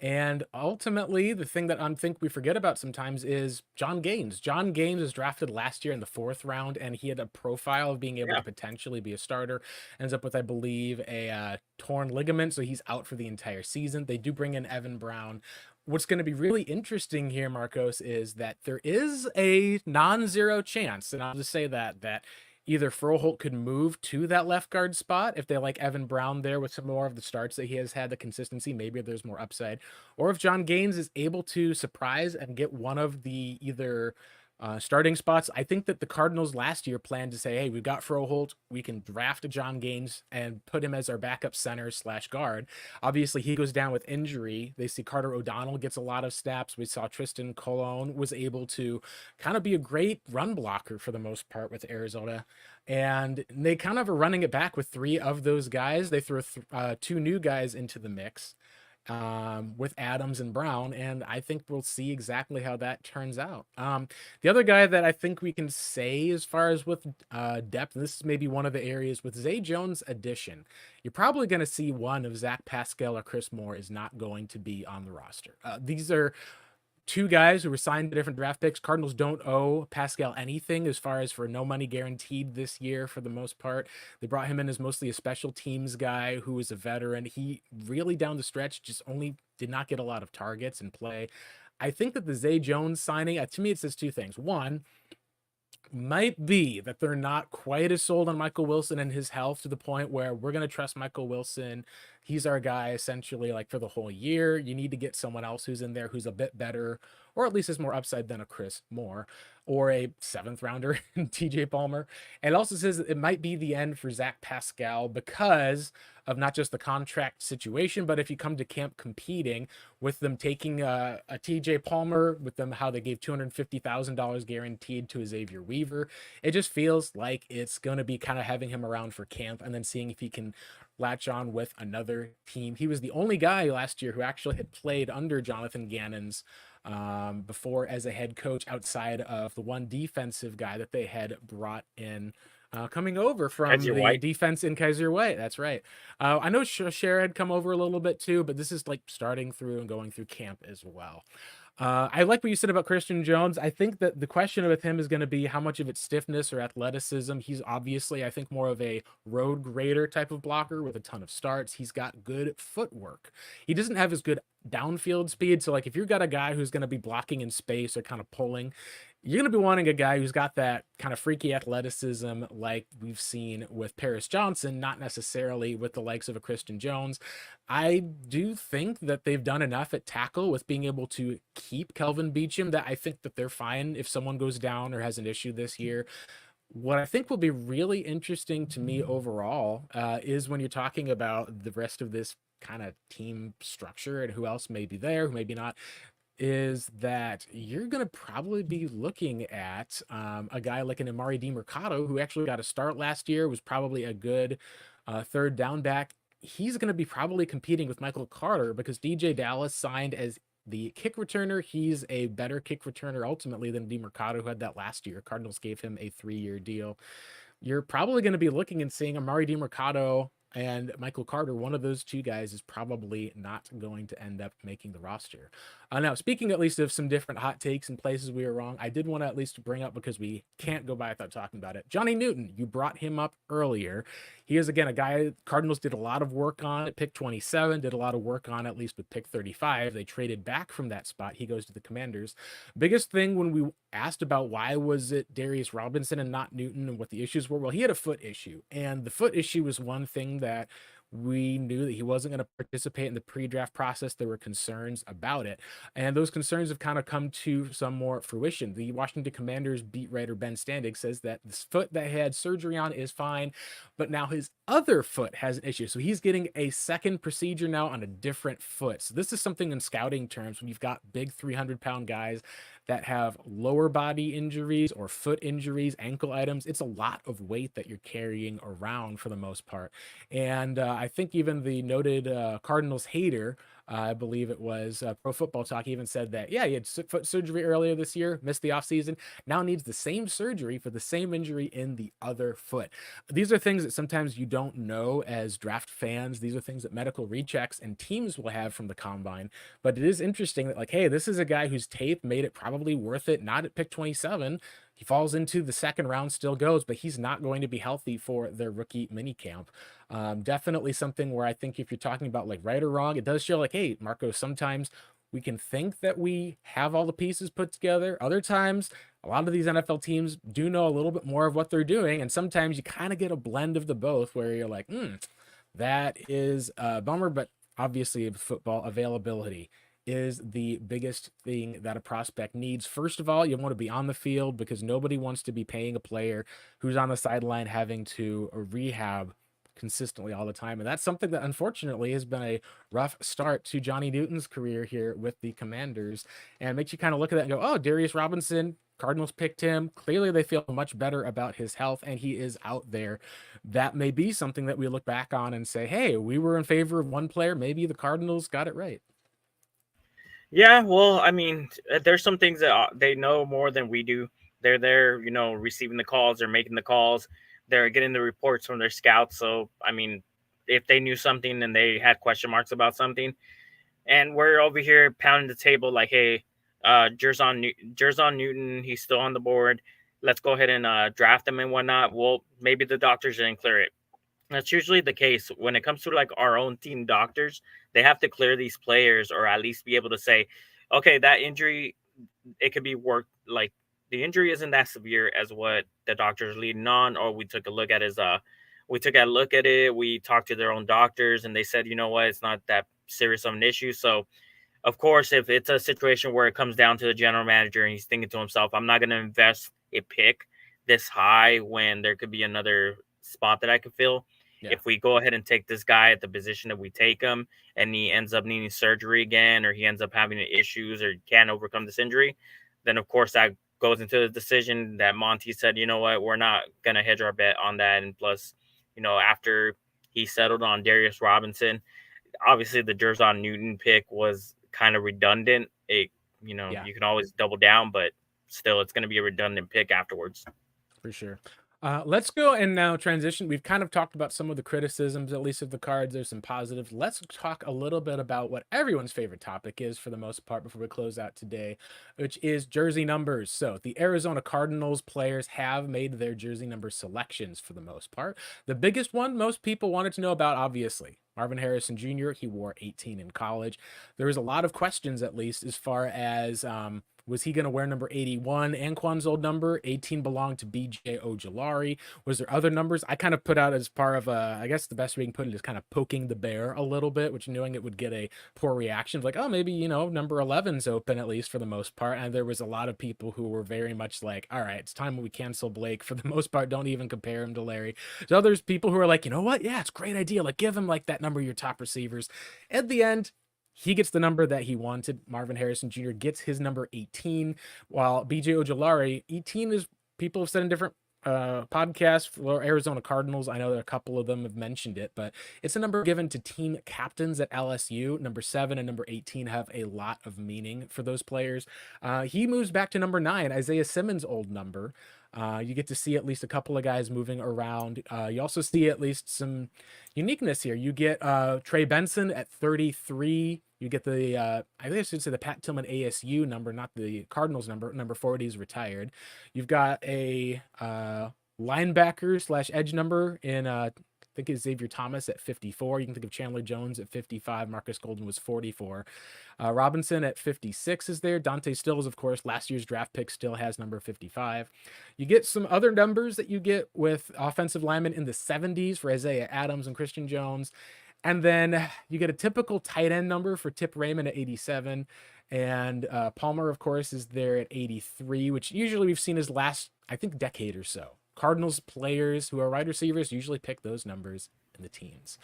And ultimately, the thing that I think we forget about sometimes is John Gaines. John Gaines was drafted last year in the fourth round, and he had a profile of being able to potentially be a starter. Ends up with, I believe, a torn ligament, so he's out for the entire season. They do bring in Evan Brown. What's going to be really interesting here, Marcos, is that there is a non-zero chance, and I'll just say that either Froholt could move to that left guard spot if they like Evan Brown there with some more of the starts that he has had, the consistency, maybe there's more upside, or if John Gaines is able to surprise and get one of the either starting spots. I think that the Cardinals last year planned to say, hey, we've got Froholt, we can draft a John Gaines and put him as our backup center / guard. Obviously, he goes down with injury. They see Carter O'Donnell gets a lot of snaps. We saw Tristan Colon was able to kind of be a great run blocker for the most part with Arizona. And they kind of are running it back with 3 of those guys. They throw 2 new guys into the mix with Adams and Brown, and I think we'll see exactly how that turns out. The other guy that I think we can say as far as with depth, and this is maybe one of the areas with Zay Jones' addition, you're probably going to see one of Zach Pascal or Chris Moore is not going to be on the roster. These are two guys who were signed to different draft picks. Cardinals don't owe Pascal anything as far as for no money guaranteed this year for the most part. They brought him in as mostly a special teams guy who was a veteran. He really down the stretch just only did not get a lot of targets and play. I think that the Zay Jones signing, to me, it says two things. One, might be that they're not quite as sold on Michael Wilson and his health to the point where we're going to trust Michael Wilson. He's our guy essentially like for the whole year. You need to get someone else who's in there who's a bit better, or at least has more upside than a Chris Moore or a 7th rounder in TJ Palmer. And it also says that it might be the end for Zach Pascal because of not just the contract situation, but if you come to camp competing with them taking a TJ Palmer, with them how they gave $250,000 guaranteed to Xavier Weaver, it just feels like it's going to be kind of having him around for camp and then seeing if he can latch on with another team. He was the only guy last year who actually had played under Jonathan Gannon's before as a head coach outside of the one defensive guy that they had brought in coming over from Kaiser the White. defense in Kaiser White. That's right. I know Cher had come over a little bit too, but this is like starting through and going through camp as well. I like what you said about Christian Jones. I think that the question with him is going to be how much of it's stiffness or athleticism. He's obviously, I think, more of a road grader type of blocker with a ton of starts. He's got good footwork. He doesn't have as good downfield speed. So, like, if you've got a guy who's going to be blocking in space or kind of pulling, you're going to be wanting a guy who's got that kind of freaky athleticism like we've seen with Paris Johnson, not necessarily with the likes of a Christian Jones. I do think that they've done enough at tackle with being able to keep Kelvin Beachum that I think that they're fine if someone goes down or has an issue this year. What I think will be really interesting to me overall is when you're talking about the rest of this kind of team structure and who else may be there, who may be not, is that you're going to probably be looking at a guy like an Amari DiMercato, who actually got a start last year, was probably a good third down back. He's going to be probably competing with Michael Carter because DJ Dallas signed as the kick returner. He's a better kick returner ultimately than DiMercato, who had that last year. Cardinals gave him a 3-year deal. You're probably going to be looking and seeing Amari DiMercato and Michael Carter. One of those two guys is probably not going to end up making the roster. Now, speaking at least of some different hot takes and places we were wrong, I did want to at least bring up, because we can't go by without talking about it, Johnny Newton. You brought him up earlier. He is, again, a guy Cardinals did a lot of work on at pick 27, did a lot of work on at least with pick 35. They traded back from that spot. He goes to the Commanders. Biggest thing when we asked about why was it Darius Robinson and not Newton and what the issues were, well, he had a foot issue. And the foot issue was one thing that we knew that he wasn't going to participate in the pre-draft process. There were concerns about it, and those concerns have kind of come to some more fruition. The Washington Commanders beat writer Ben Standig says that this foot that he had surgery on is fine, but now his other foot has an issue. So he's getting a second procedure now on a different foot. So this is something in scouting terms, when you've got big 300-pound guys that have lower body injuries or foot injuries, ankle items, it's a lot of weight that you're carrying around for the most part. And I think even the noted Cardinals hater, I believe it was Pro Football Talk, even said that, yeah, he had foot surgery earlier this year, missed the offseason, now needs the same surgery for the same injury in the other foot. These are things that sometimes you don't know as draft fans. These are things that medical rechecks and teams will have from the combine. But it is interesting that, like, hey, this is a guy whose tape made it probably worth it, not at pick 27. He falls into the second round, still goes, but he's not going to be healthy for their rookie minicamp. Definitely something where I think if you're talking about like right or wrong, it does show like, hey, Marco, sometimes we can think that we have all the pieces put together. Other times, a lot of these NFL teams do know a little bit more of what they're doing. And sometimes you kind of get a blend of the both where you're like, that is a bummer, but obviously football availability is the biggest thing that a prospect needs. First of all, you want to be on the field because nobody wants to be paying a player who's on the sideline having to rehab consistently all the time. And that's something that unfortunately has been a rough start to Johnny Newton's career here with the Commanders, and makes you kind of look at that and go, oh, Darius Robinson, Cardinals picked him. Clearly they feel much better about his health and he is out there. That may be something that we look back on and say, hey, we were in favor of one player. Maybe the Cardinals got it right. Yeah, well, I mean, there's some things that they know more than we do. They're there, receiving the calls, they're making the calls, they're getting the reports from their scouts. So, I mean, if they knew something and they had question marks about something, and we're over here pounding the table like, hey, Jerzon Newton, he's still on the board. Let's go ahead and draft him and whatnot. Well, maybe the doctors didn't clear it. That's usually the case when it comes to like our own team doctors. They have to clear these players, or at least be able to say, okay, that injury, it could be worked. Like the injury isn't that severe as what the doctors are leading on. Or we took a look at it. We talked to their own doctors, and they said, you know what, it's not that serious of an issue. So of course, if it's a situation where it comes down to the general manager and he's thinking to himself, I'm not going to invest a pick this high when there could be another spot that I could fill. Yeah. If we go ahead and take this guy at the position that we take him and he ends up needing surgery again, or he ends up having issues or can't overcome this injury, then of course that goes into the decision that Monty said, you know what, we're not going to hedge our bet on that. And plus, after he settled on Darius Robinson, obviously the Jerzon Newton pick was kind of redundant. You can always double down, but still it's going to be a redundant pick afterwards. For sure. Let's go and now transition. We've kind of talked about some of the criticisms, at least of the cards. There's some positives. Let's talk a little bit about what everyone's favorite topic is for the most part before we close out today, which is jersey numbers. So the Arizona Cardinals players have made their jersey number selections for the most part. The biggest one most people wanted to know about, obviously, Marvin Harrison Jr., he wore 18 in college. There was a lot of questions, at least, as far as was he going to wear number 81, Anquan's old number? 18 belonged to BJ Ojulari. Was there other numbers? I kind of put out as part of, I guess the best way you can put it is kind of poking the bear a little bit, which knowing it would get a poor reaction. Like, oh, maybe, number 11's open, at least for the most part. And there was a lot of people who were very much like, all right, it's time we cancel Blake. For the most part, don't even compare him to Larry. So there's people who are like, you know what? Yeah, it's a great idea. Like, give him like that number of your top receivers. At the end, he gets the number that he wanted. Marvin Harrison Jr. gets his number 18, while BJ Ojulari, 18 is, people have said in different podcasts for Arizona Cardinals. I know that a couple of them have mentioned it, but it's a number given to team captains at LSU. Number 7 and number 18 have a lot of meaning for those players. He moves back to number 9, Isaiah Simmons' old number. You get to see at least a couple of guys moving around. You also see at least some uniqueness here. You get Trey Benson at 33. You get the, I think I should say the Pat Tillman ASU number, not the Cardinals number. Number 40 is retired. You've got a linebacker / edge number in, I think it's Xavier Thomas at 54. You can think of Chandler Jones at 55. Marcus Golden was 44. Robinson at 56 is there. Dante Stills, of course, last year's draft pick, still has number 55. You get some other numbers that you get with offensive linemen in the 70s for Isaiah Adams and Christian Jones. And then you get a typical tight end number for Tip Raymond at 87. And Palmer, of course, is there at 83, which usually we've seen his last, I think, decade or so. Cardinals players who are wide receivers usually pick those numbers in the teens.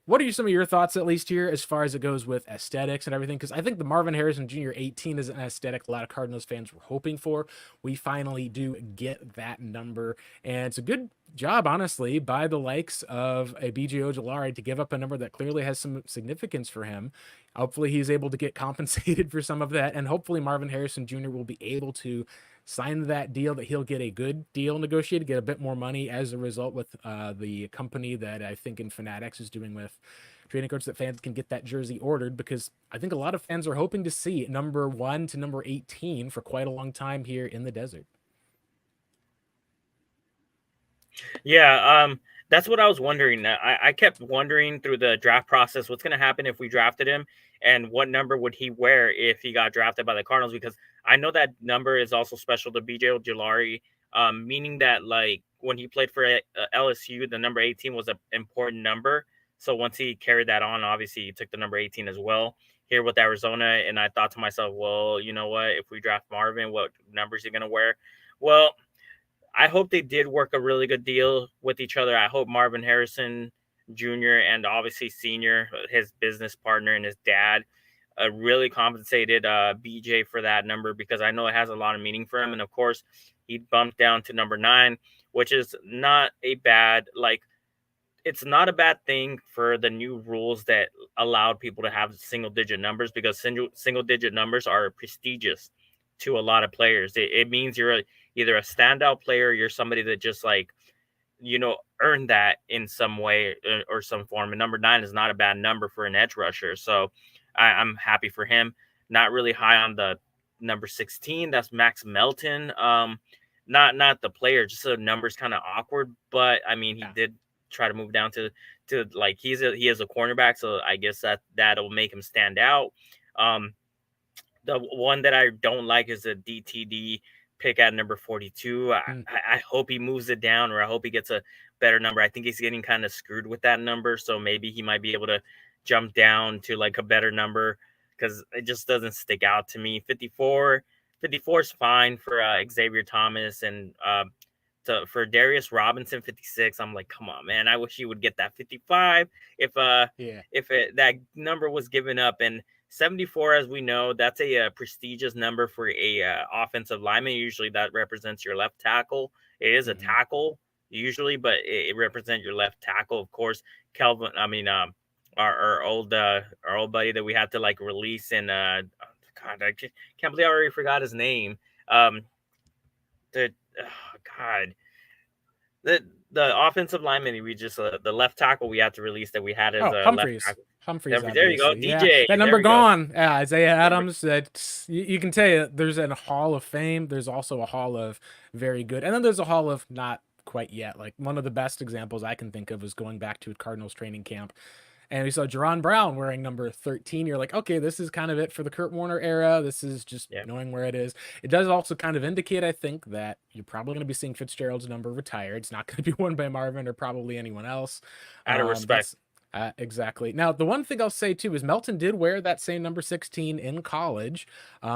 What are some of your thoughts, at least here, as far as it goes with aesthetics and everything? Because I think the Marvin Harrison Jr. 18 is an aesthetic a lot of Cardinals fans were hoping for. We finally do get that number. And it's a good job, honestly, by the likes of a BJ Ojulari to give up a number that clearly has some significance for him. Hopefully he's able to get compensated for some of that. And hopefully Marvin Harrison Jr. will be able to sign that deal, that he'll get a good deal negotiated, get a bit more money as a result with the company that I think in Fanatics is doing with trading cards, that fans can get that jersey ordered, because I think a lot of fans are hoping to see number 1 to number 18 for quite a long time here in the desert. Yeah, that's what I was wondering. I kept wondering through the draft process what's going to happen if we drafted him, and what number would he wear if he got drafted by the Cardinals, because I know that number is also special to BJ Ojulari, meaning that like when he played for LSU, the number 18 was an important number. So once he carried that on, obviously he took the number 18 as well here with Arizona. And I thought to myself, well, you know what? If we draft Marvin, what number is he going to wear? Well, I hope they did work a really good deal with each other. I hope Marvin Harrison Jr. and obviously Senior, his business partner and his dad, really compensated BJ for that number, because I know it has a lot of meaning for him. And of course, he bumped down to number 9, which is not a bad, it's not a bad thing for the new rules that allowed people to have single digit numbers, because single digit numbers are prestigious to a lot of players. It means you're either a standout player, or you're somebody that just earned that in some way or some form. And number 9 is not a bad number for an edge rusher. So I'm happy for him. not really high on the number 16. That's Max Melton. Not the player, just the numbers kind of awkward. But I mean, he Yeah. did try to move down to like he is a cornerback, so I guess that'll make him stand out. Um, the one that I don't like is a DTD pick at number 42. Mm. I hope he moves it down, or I hope he gets a better number. I think he's getting kind of screwed with that number, so maybe he might be able to jump down to like a better number because it just doesn't stick out to me. 54 is fine for Xavier Thomas, and for Darius Robinson 56. I'm like, come on, man! I wish he would get that 55 Yeah. if that number was given up. And 74, as we know, that's a prestigious number for a offensive lineman. Usually that represents your left tackle. It is a Mm-hmm. tackle usually, but it represents your left tackle. Of course, Kelvin, I mean, our old buddy that we had to like release in God, I can't believe I already forgot his name. The God, the offensive lineman we just the left tackle we had to release that we had as Oh, a left Humphreys. tackle. Humphreys, There you go, obviously. Yeah, DJ. that There number we go. gone. Yeah, Isaiah Adams. That you can tell you there's a Hall of Fame. There's also a Hall of very good, and then there's a Hall of not quite yet. Like one of the best examples I can think of is going back to Cardinals training camp, and we saw Jerron Brown wearing number 13. You're like, okay, this is kind of it for the Kurt Warner era. This is just Yeah, knowing where it is. It does also kind of indicate, I think, that you're probably going to be seeing Fitzgerald's number retired. It's not going to be worn by Marvin or probably anyone else. out of respect. That's exactly. Now, the one thing I'll say too is Melton did wear that same number 16 in college.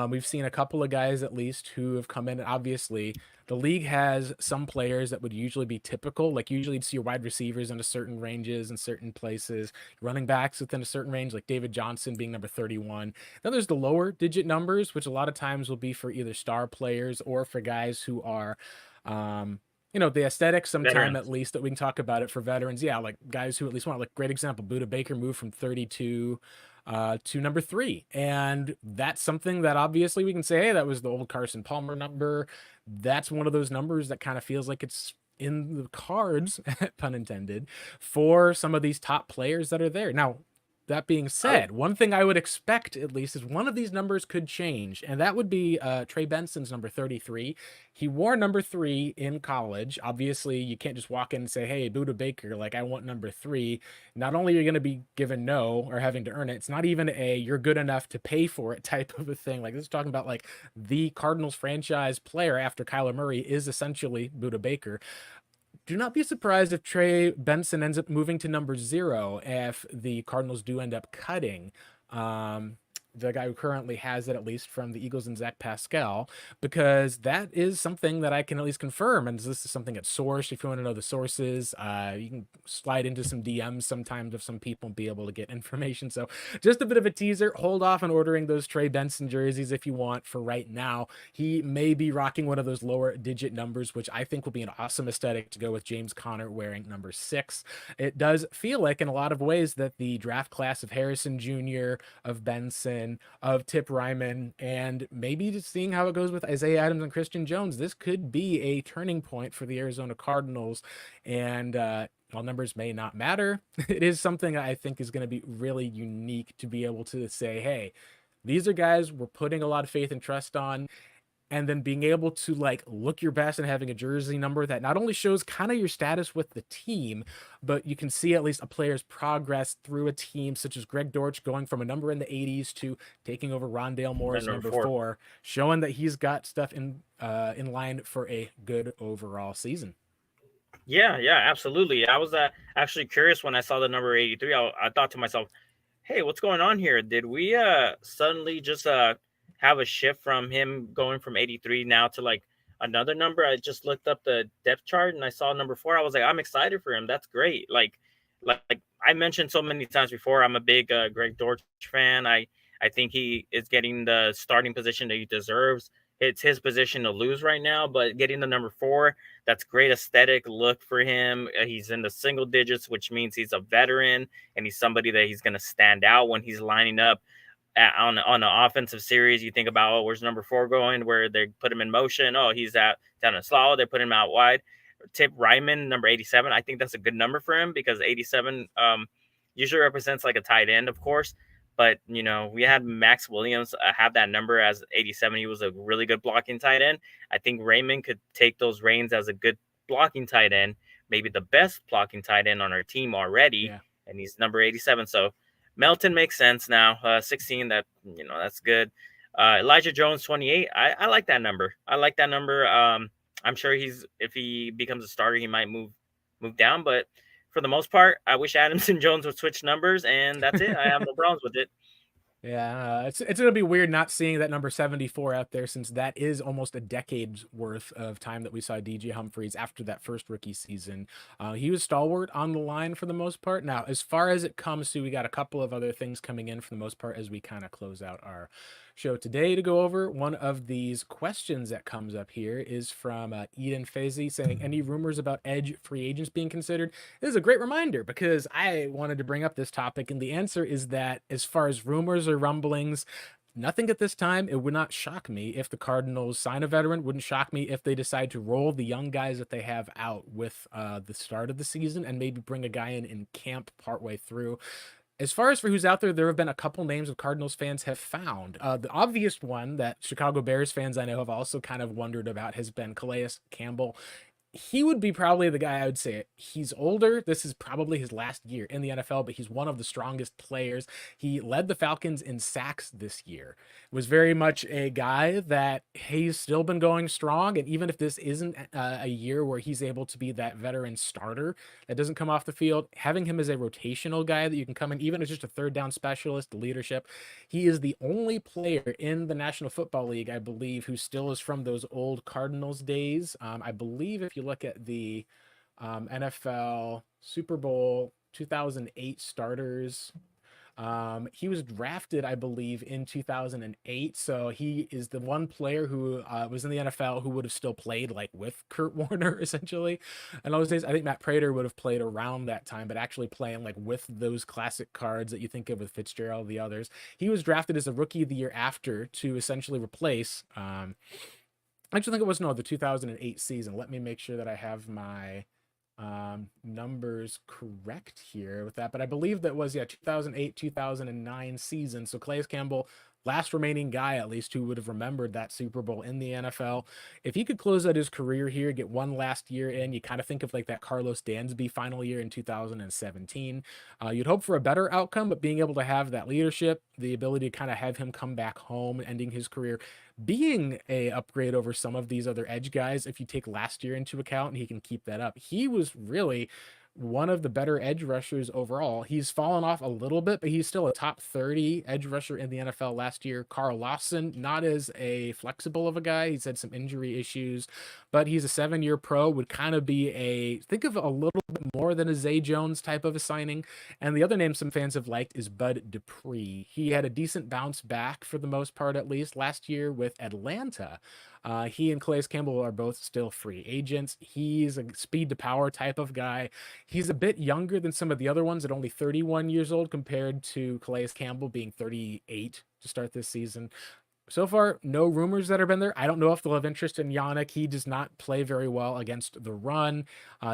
We've seen a couple of guys at least who have come in. Obviously, the league has some players that would usually be typical. Like usually, you'd see your wide receivers in a certain ranges in certain places, running backs within a certain range, like David Johnson being number 31. Then there's the lower digit numbers, which a lot of times will be for either star players or for guys who are. The aesthetic sometime Veterans. at least that we can talk about it for veterans. Yeah, like guys who at least want like great example. Buda Baker moved from 32 to number 3. And that's something that obviously we can say, hey, that was the old Carson Palmer number. That's one of those numbers that kind of feels like it's in the cards, pun intended, for some of these top players that are there. Now, that being said, one thing I would expect at least is one of these numbers could change, and that would be Trey Benson's number 33. He wore number 3 in college. Obviously, you can't just walk in and say, hey, Buda Baker, like, I want number 3. Not only are you going to be given no or having to earn it, it's not even a you're good enough to pay for it type of a thing. Like, this is talking about, like, the Cardinals franchise player after Kyler Murray is essentially Buda Baker. Do not be surprised if Trey Benson ends up moving to number 0 if the Cardinals do end up cutting the guy who currently has it, at least from the Eagles and Zach Pascal, because that is something that I can at least confirm. And this is something that's sourced. If you want to know the sources, you can slide into some DMs sometimes of some people and be able to get information. So just a bit of a teaser. Hold off on ordering those Trey Benson jerseys if you want for right now. He may be rocking one of those lower digit numbers, which I think will be an awesome aesthetic to go with James Conner wearing number 6. It does feel like in a lot of ways that the draft class of Harrison Jr., of Benson, of Tip Ryman, and maybe just seeing how it goes with Isaiah Adams and Christian Jones, this could be a turning point for the Arizona Cardinals. And while numbers may not matter, it is something I think is going to be really unique to be able to say, hey, these are guys we're putting a lot of faith and trust on, and then being able to like look your best and having a jersey number that not only shows kind of your status with the team, but you can see at least a player's progress through a team, such as Greg Dortch going from a number in the 80s to taking over Rondale Moore's number 4, showing that he's got stuff in line for a good overall season. Yeah, absolutely. I was actually curious when I saw the number 83. I thought to myself, hey, what's going on here? Did we suddenly just have a shift from him going from 83 now to like another number? I just looked up the depth chart and I saw number 4. I was like, I'm excited for him. That's great. Like I mentioned so many times before, I'm a big Greg Dortch fan. I think he is getting the starting position that he deserves. It's his position to lose right now, but getting the number 4, that's great aesthetic look for him. He's in the single digits, which means he's a veteran and he's somebody that he's going to stand out when he's lining up on an offensive series. You think about, where's number 4 going? Where they put him in motion. Oh, he's down in slow. They put him out wide. Tip Ryman, number 87. I think that's a good number for him because 87 usually represents like a tight end, of course. But we had Max Williams have that number as 87. He was a really good blocking tight end. I think Raymond could take those reins as a good blocking tight end, maybe the best blocking tight end on our team already, Yeah. and he's number 87. So Melton makes sense now. 16, that's good. Elijah Jones, 28. I like that number. I like that number. I'm sure if he becomes a starter, he might move down, but for the most part, I wish Adams and Jones would switch numbers, and that's it. I have no problems with it. Yeah, it's gonna be weird not seeing that number 74 out there, since that is almost a decade's worth of time that we saw DJ Humphries after that first rookie season. He was stalwart on the line for the most part. Now, as far as it comes to, we got a couple of other things coming in for the most part as we kind of close out our show today to go over. One of these questions that comes up here is from Eden Fazy saying, any rumors about edge free agents being considered? This is a great reminder because I wanted to bring up this topic, and the answer is that as far as rumors or rumblings, nothing at this time. It would not shock me if the Cardinals sign a veteran. Wouldn't shock me if they decide to roll the young guys that they have out with the start of the season and maybe bring a guy in camp partway through. As far as for who's out there, there have been a couple names of Cardinals fans have found. The obvious one that Chicago Bears fans I know have also kind of wondered about has been Calais Campbell. He would be probably the guy I would say. He's older. This is probably his last year in the NFL, but he's one of the strongest players. He led the Falcons in sacks this year. Was very much a guy that he's still been going strong. And even if this isn't a year where he's able to be that veteran starter that doesn't come off the field, having him as a rotational guy that you can come in, even as just a third down specialist, leadership, he is the only player in the National Football League, I believe, who still is from those old Cardinals days. I believe if you look at the NFL Super Bowl 2008 starters, he was drafted, I believe, in 2008. So he is the one player who was in the NFL who would have still played like with Kurt Warner, essentially. And those days, I think Matt Prater would have played around that time, but actually playing like with those classic cards that you think of with Fitzgerald, the others. He was drafted as a rookie the year after to essentially replace. I actually think it was the 2008 season. Let me make sure that I have my numbers correct here with that, but I believe that was 2008 2009 season. So Calais Campbell, last remaining guy at least who would have remembered that Super Bowl in the NFL. If he could close out his career here, get one last year in, you kind of think of like that Carlos Dansby final year in 2017. You'd hope for a better outcome, but being able to have that leadership, the ability to kind of have him come back home, ending his career, being a upgrade over some of these other edge guys, if you take last year into account, and he can keep that up. He was really one of the better edge rushers overall. He's fallen off a little bit, but he's still a top 30 edge rusher in the NFL last year. Carl Lawson, not as a flexible of a guy. He's had some injury issues, but he's a 7-year pro, would kind of be think of a little bit more than a Zay Jones type of a signing. And the other name some fans have liked is Bud Dupree. He had a decent bounce back for the most part, at least last year with Atlanta. He and Calais Campbell are both still free agents. He's a speed to power type of guy. He's a bit younger than some of the other ones at only 31 years old compared to Calais Campbell being 38 to start this season. So far, no rumors that have been there. I don't know if they'll have interest in Yannick. He does not play very well against the run.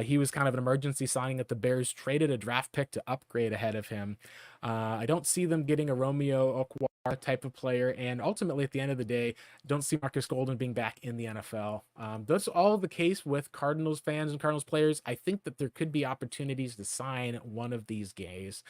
He was kind of an emergency signing that the Bears traded a draft pick to upgrade ahead of him. I don't see them getting a Romeo Okwara type of player. And ultimately, at the end of the day, don't see Marcus Golden being back in the NFL. That's all the case with Cardinals fans and Cardinals players. I think that there could be opportunities to sign one of these guys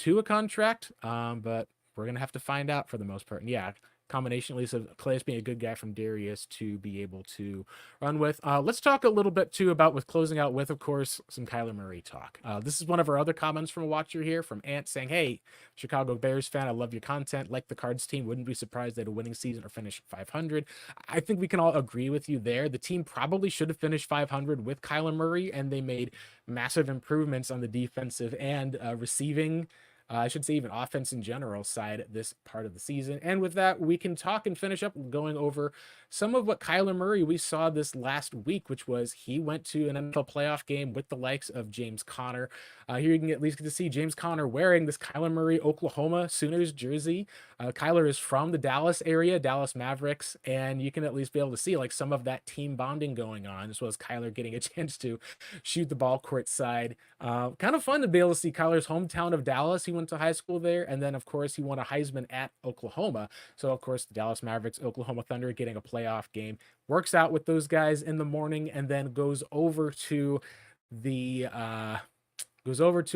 to a contract, but we're going to have to find out for the most part. And yeah, combination at least of Calais being a good guy from Darius to be able to run with. Let's talk a little bit too about with closing out with, of course, some Kyler Murray talk. This is one of our other comments from a watcher here from Ant saying, hey, Chicago Bears fan, I love your content. Like the Cards team, wouldn't be surprised they had a winning season or finish 500. I think we can all agree with you there. The team probably should have finished 500 with Kyler Murray, and they made massive improvements on the defensive and receiving, I should say even offense in general side this part of the season. And with that, we can talk and finish up going over some of what Kyler Murray we saw this last week, which was he went to an NFL playoff game with the likes of James Conner. Here you can at least get to see James Conner wearing this Kyler Murray Oklahoma Sooners jersey. Kyler is from the Dallas area, Dallas Mavericks, and you can at least be able to see like some of that team bonding going on, as well as Kyler getting a chance to shoot the ball courtside. Kind of fun to be able to see Kyler's hometown of Dallas. He went to high school there, and then of course he won a Heisman at Oklahoma. So of course the Dallas Mavericks, Oklahoma Thunder getting a playoff game. Works out with those guys in the morning, and then goes over to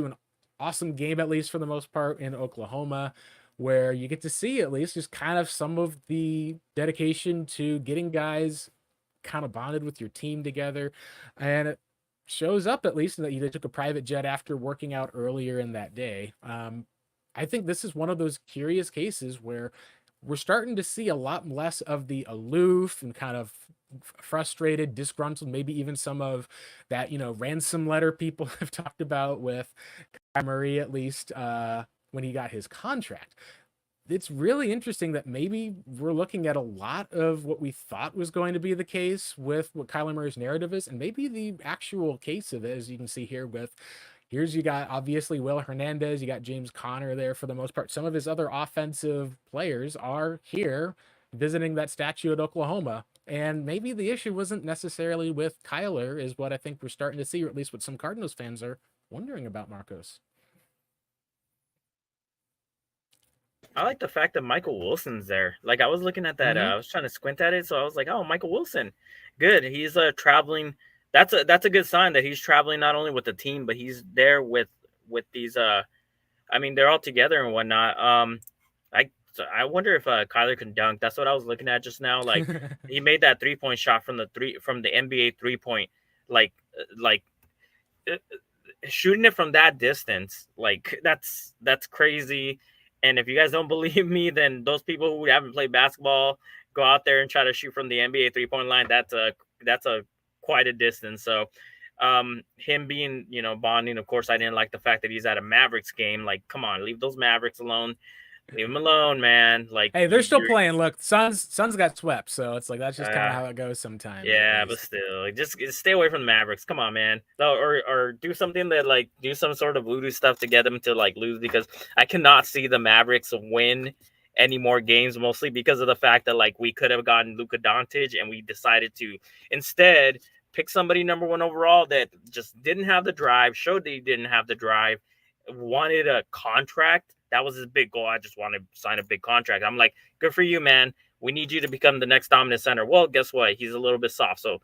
an awesome game, at least for the most part, in Oklahoma, where you get to see at least just kind of some of the dedication to getting guys kind of bonded with your team together. And it shows up at least that they took a private jet after working out earlier in that day. I think this is one of those curious cases where we're starting to see a lot less of the aloof and kind of frustrated, disgruntled, maybe even some of that, ransom letter people have talked about with Kyler Murray, at least when he got his contract. It's really interesting that maybe we're looking at a lot of what we thought was going to be the case with what Kyler Murray's narrative is, and maybe the actual case of it, as you can see here with you got obviously Will Hernandez, you got James Conner there for the most part. Some of his other offensive players are here visiting that statue at Oklahoma. And maybe the issue wasn't necessarily with Kyler, is what I think we're starting to see, or at least what some Cardinals fans are wondering about, Marcos. I like the fact that Michael Wilson's there. Like, I was looking at that. I was trying to squint at it, so I was like, "Oh, Michael Wilson, good. He's traveling. That's a good sign that he's traveling not only with the team, but he's there with these. I mean, they're all together and whatnot. I wonder if Kyler can dunk. That's what I was looking at just now. Like, he made that 3-point shot from the NBA 3-point. Like uh, shooting it from that distance. Like, that's crazy. And if you guys don't believe me, then those people who haven't played basketball, go out there and try to shoot from the NBA 3-point line. That's a quite a distance. So him being, bonding, of course, I didn't like the fact that he's at a Mavericks game. Like, come on, leave those Mavericks alone. Leave them alone, man. Like, hey, they're still playing. Look, Suns got swept, so it's like that's just kind of how it goes sometimes. Yeah, but still, like, just stay away from the Mavericks. Come on, man. No, or do something that, like, do some sort of voodoo stuff to get them to like lose, because I cannot see the Mavericks win any more games, mostly because of the fact that, like, we could have gotten Luka Doncic and we decided to instead pick somebody number 1 overall that just didn't have the drive, showed that he didn't have the drive, wanted a contract. That was his big goal. I just want to sign a big contract. I'm like, good for you, man. We need you to become the next dominant center. Well, guess what? He's a little bit soft. So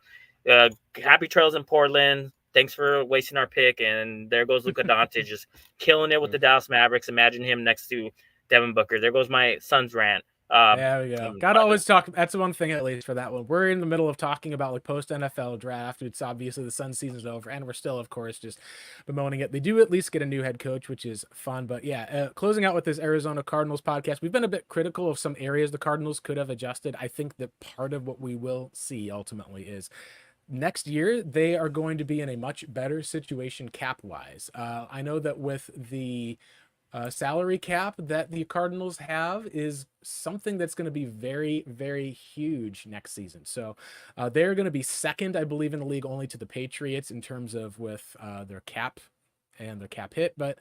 happy trails in Portland. Thanks for wasting our pick. And there goes Luka Doncic, just killing it with the Dallas Mavericks. Imagine him next to Devin Booker. There goes my Suns rant. There we go. Gotta always talk. That's the one thing, at least for that one. We're in the middle of talking about like post NFL draft. It's obviously the Sun season's over, and we're still, of course, just bemoaning it. They do at least get a new head coach, which is fun. But yeah, closing out with this Arizona Cardinals podcast, we've been a bit critical of some areas the Cardinals could have adjusted. I think that part of what we will see ultimately is next year they are going to be in a much better situation cap wise. I know that with the salary cap that the Cardinals have is something that's going to be very, very huge next season. So they're going to be second, I believe, in the league only to the Patriots in terms of with their cap and their cap hit. But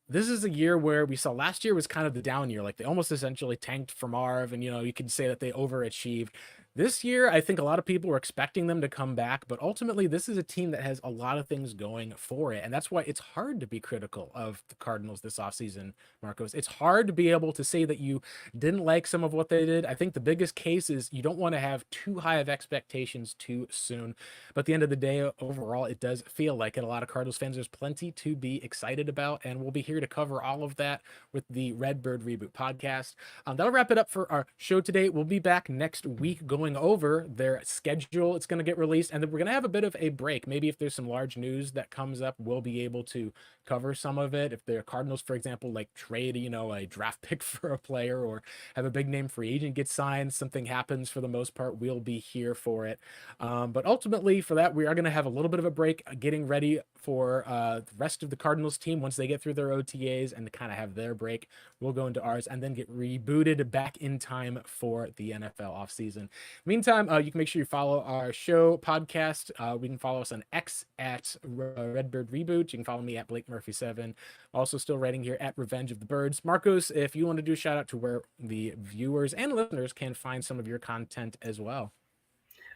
this is a year where we saw last year was kind of the down year. Like they almost essentially tanked for Marv, and you can say that they overachieved. This year, I think a lot of people were expecting them to come back, but ultimately this is a team that has a lot of things going for it. And that's why it's hard to be critical of the Cardinals this offseason, Marcos. It's hard to be able to say that you didn't like some of what they did. I think the biggest case is you don't want to have too high of expectations too soon. But at the end of the day, overall, it does feel like it. A lot of Cardinals fans, there's plenty to be excited about, and we'll be here to cover all of that with the Redbird Reboot podcast. That'll wrap it up for our show today. We'll be back next week going over their schedule. It's going to get released, and then we're going to have a bit of a break. Maybe if there's some large news that comes up, we'll be able to cover some of it. If the Cardinals, for example, like trade, a draft pick for a player or have a big name free agent get signed, something happens, for the most part, we'll be here for it. But ultimately for that, we are going to have a little bit of a break getting ready for the rest of the Cardinals team. Once they get through their OTAs and kind of have their break, we'll go into ours and then get rebooted back in time for the NFL offseason. Meantime, you can make sure you follow our show podcast. We can follow us on X at Redbird Reboot. You can follow me at Blake Murphy 7. Also, still writing here at Revenge of the Birds. Marcos, if you want to do a shout out to where the viewers and listeners can find some of your content as well.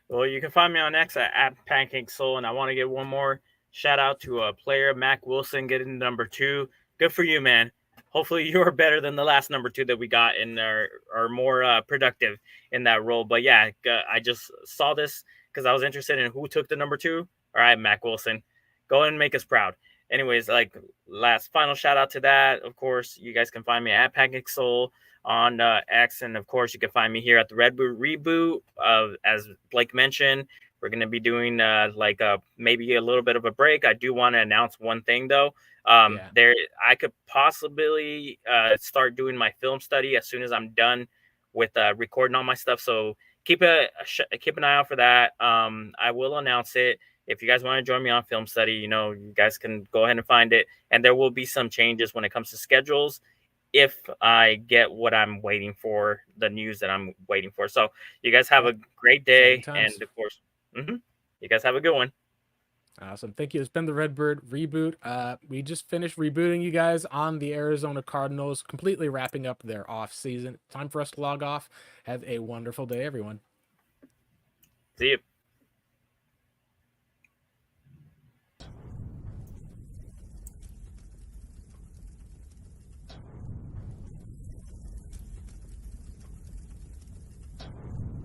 Well, you can find me on X at Pancake Soul, and I want to give one more shout out to a player, Mac Wilson, getting number 2. Good for you, man. Hopefully, you're better than the last number 2 that we got in there, or more productive in that role. But yeah, I just saw this because I was interested in who took the number 2. All right, Mac Wilson, go and make us proud. Anyways, like last final shout out to that. Of course, you guys can find me at Pancake Soul on X, and of course you can find me here at the Redboot Reboot. As Blake mentioned, we're going to be doing maybe a little bit of a break. I do want to announce one thing though. There I could possibly start doing my film study as soon as I'm done with recording all my stuff. So keep an eye out for that. I will announce it. If you guys want to join me on film study, you guys can go ahead and find it. And there will be some changes when it comes to schedules if I get what I'm waiting for, the news that I'm waiting for. So you guys have a great day. And of course, you guys have a good one. Awesome. Thank you. It's been the Redbird Reboot. We just finished rebooting you guys on the Arizona Cardinals, completely wrapping up their off season. Time for us to log off. Have a wonderful day, everyone. See you.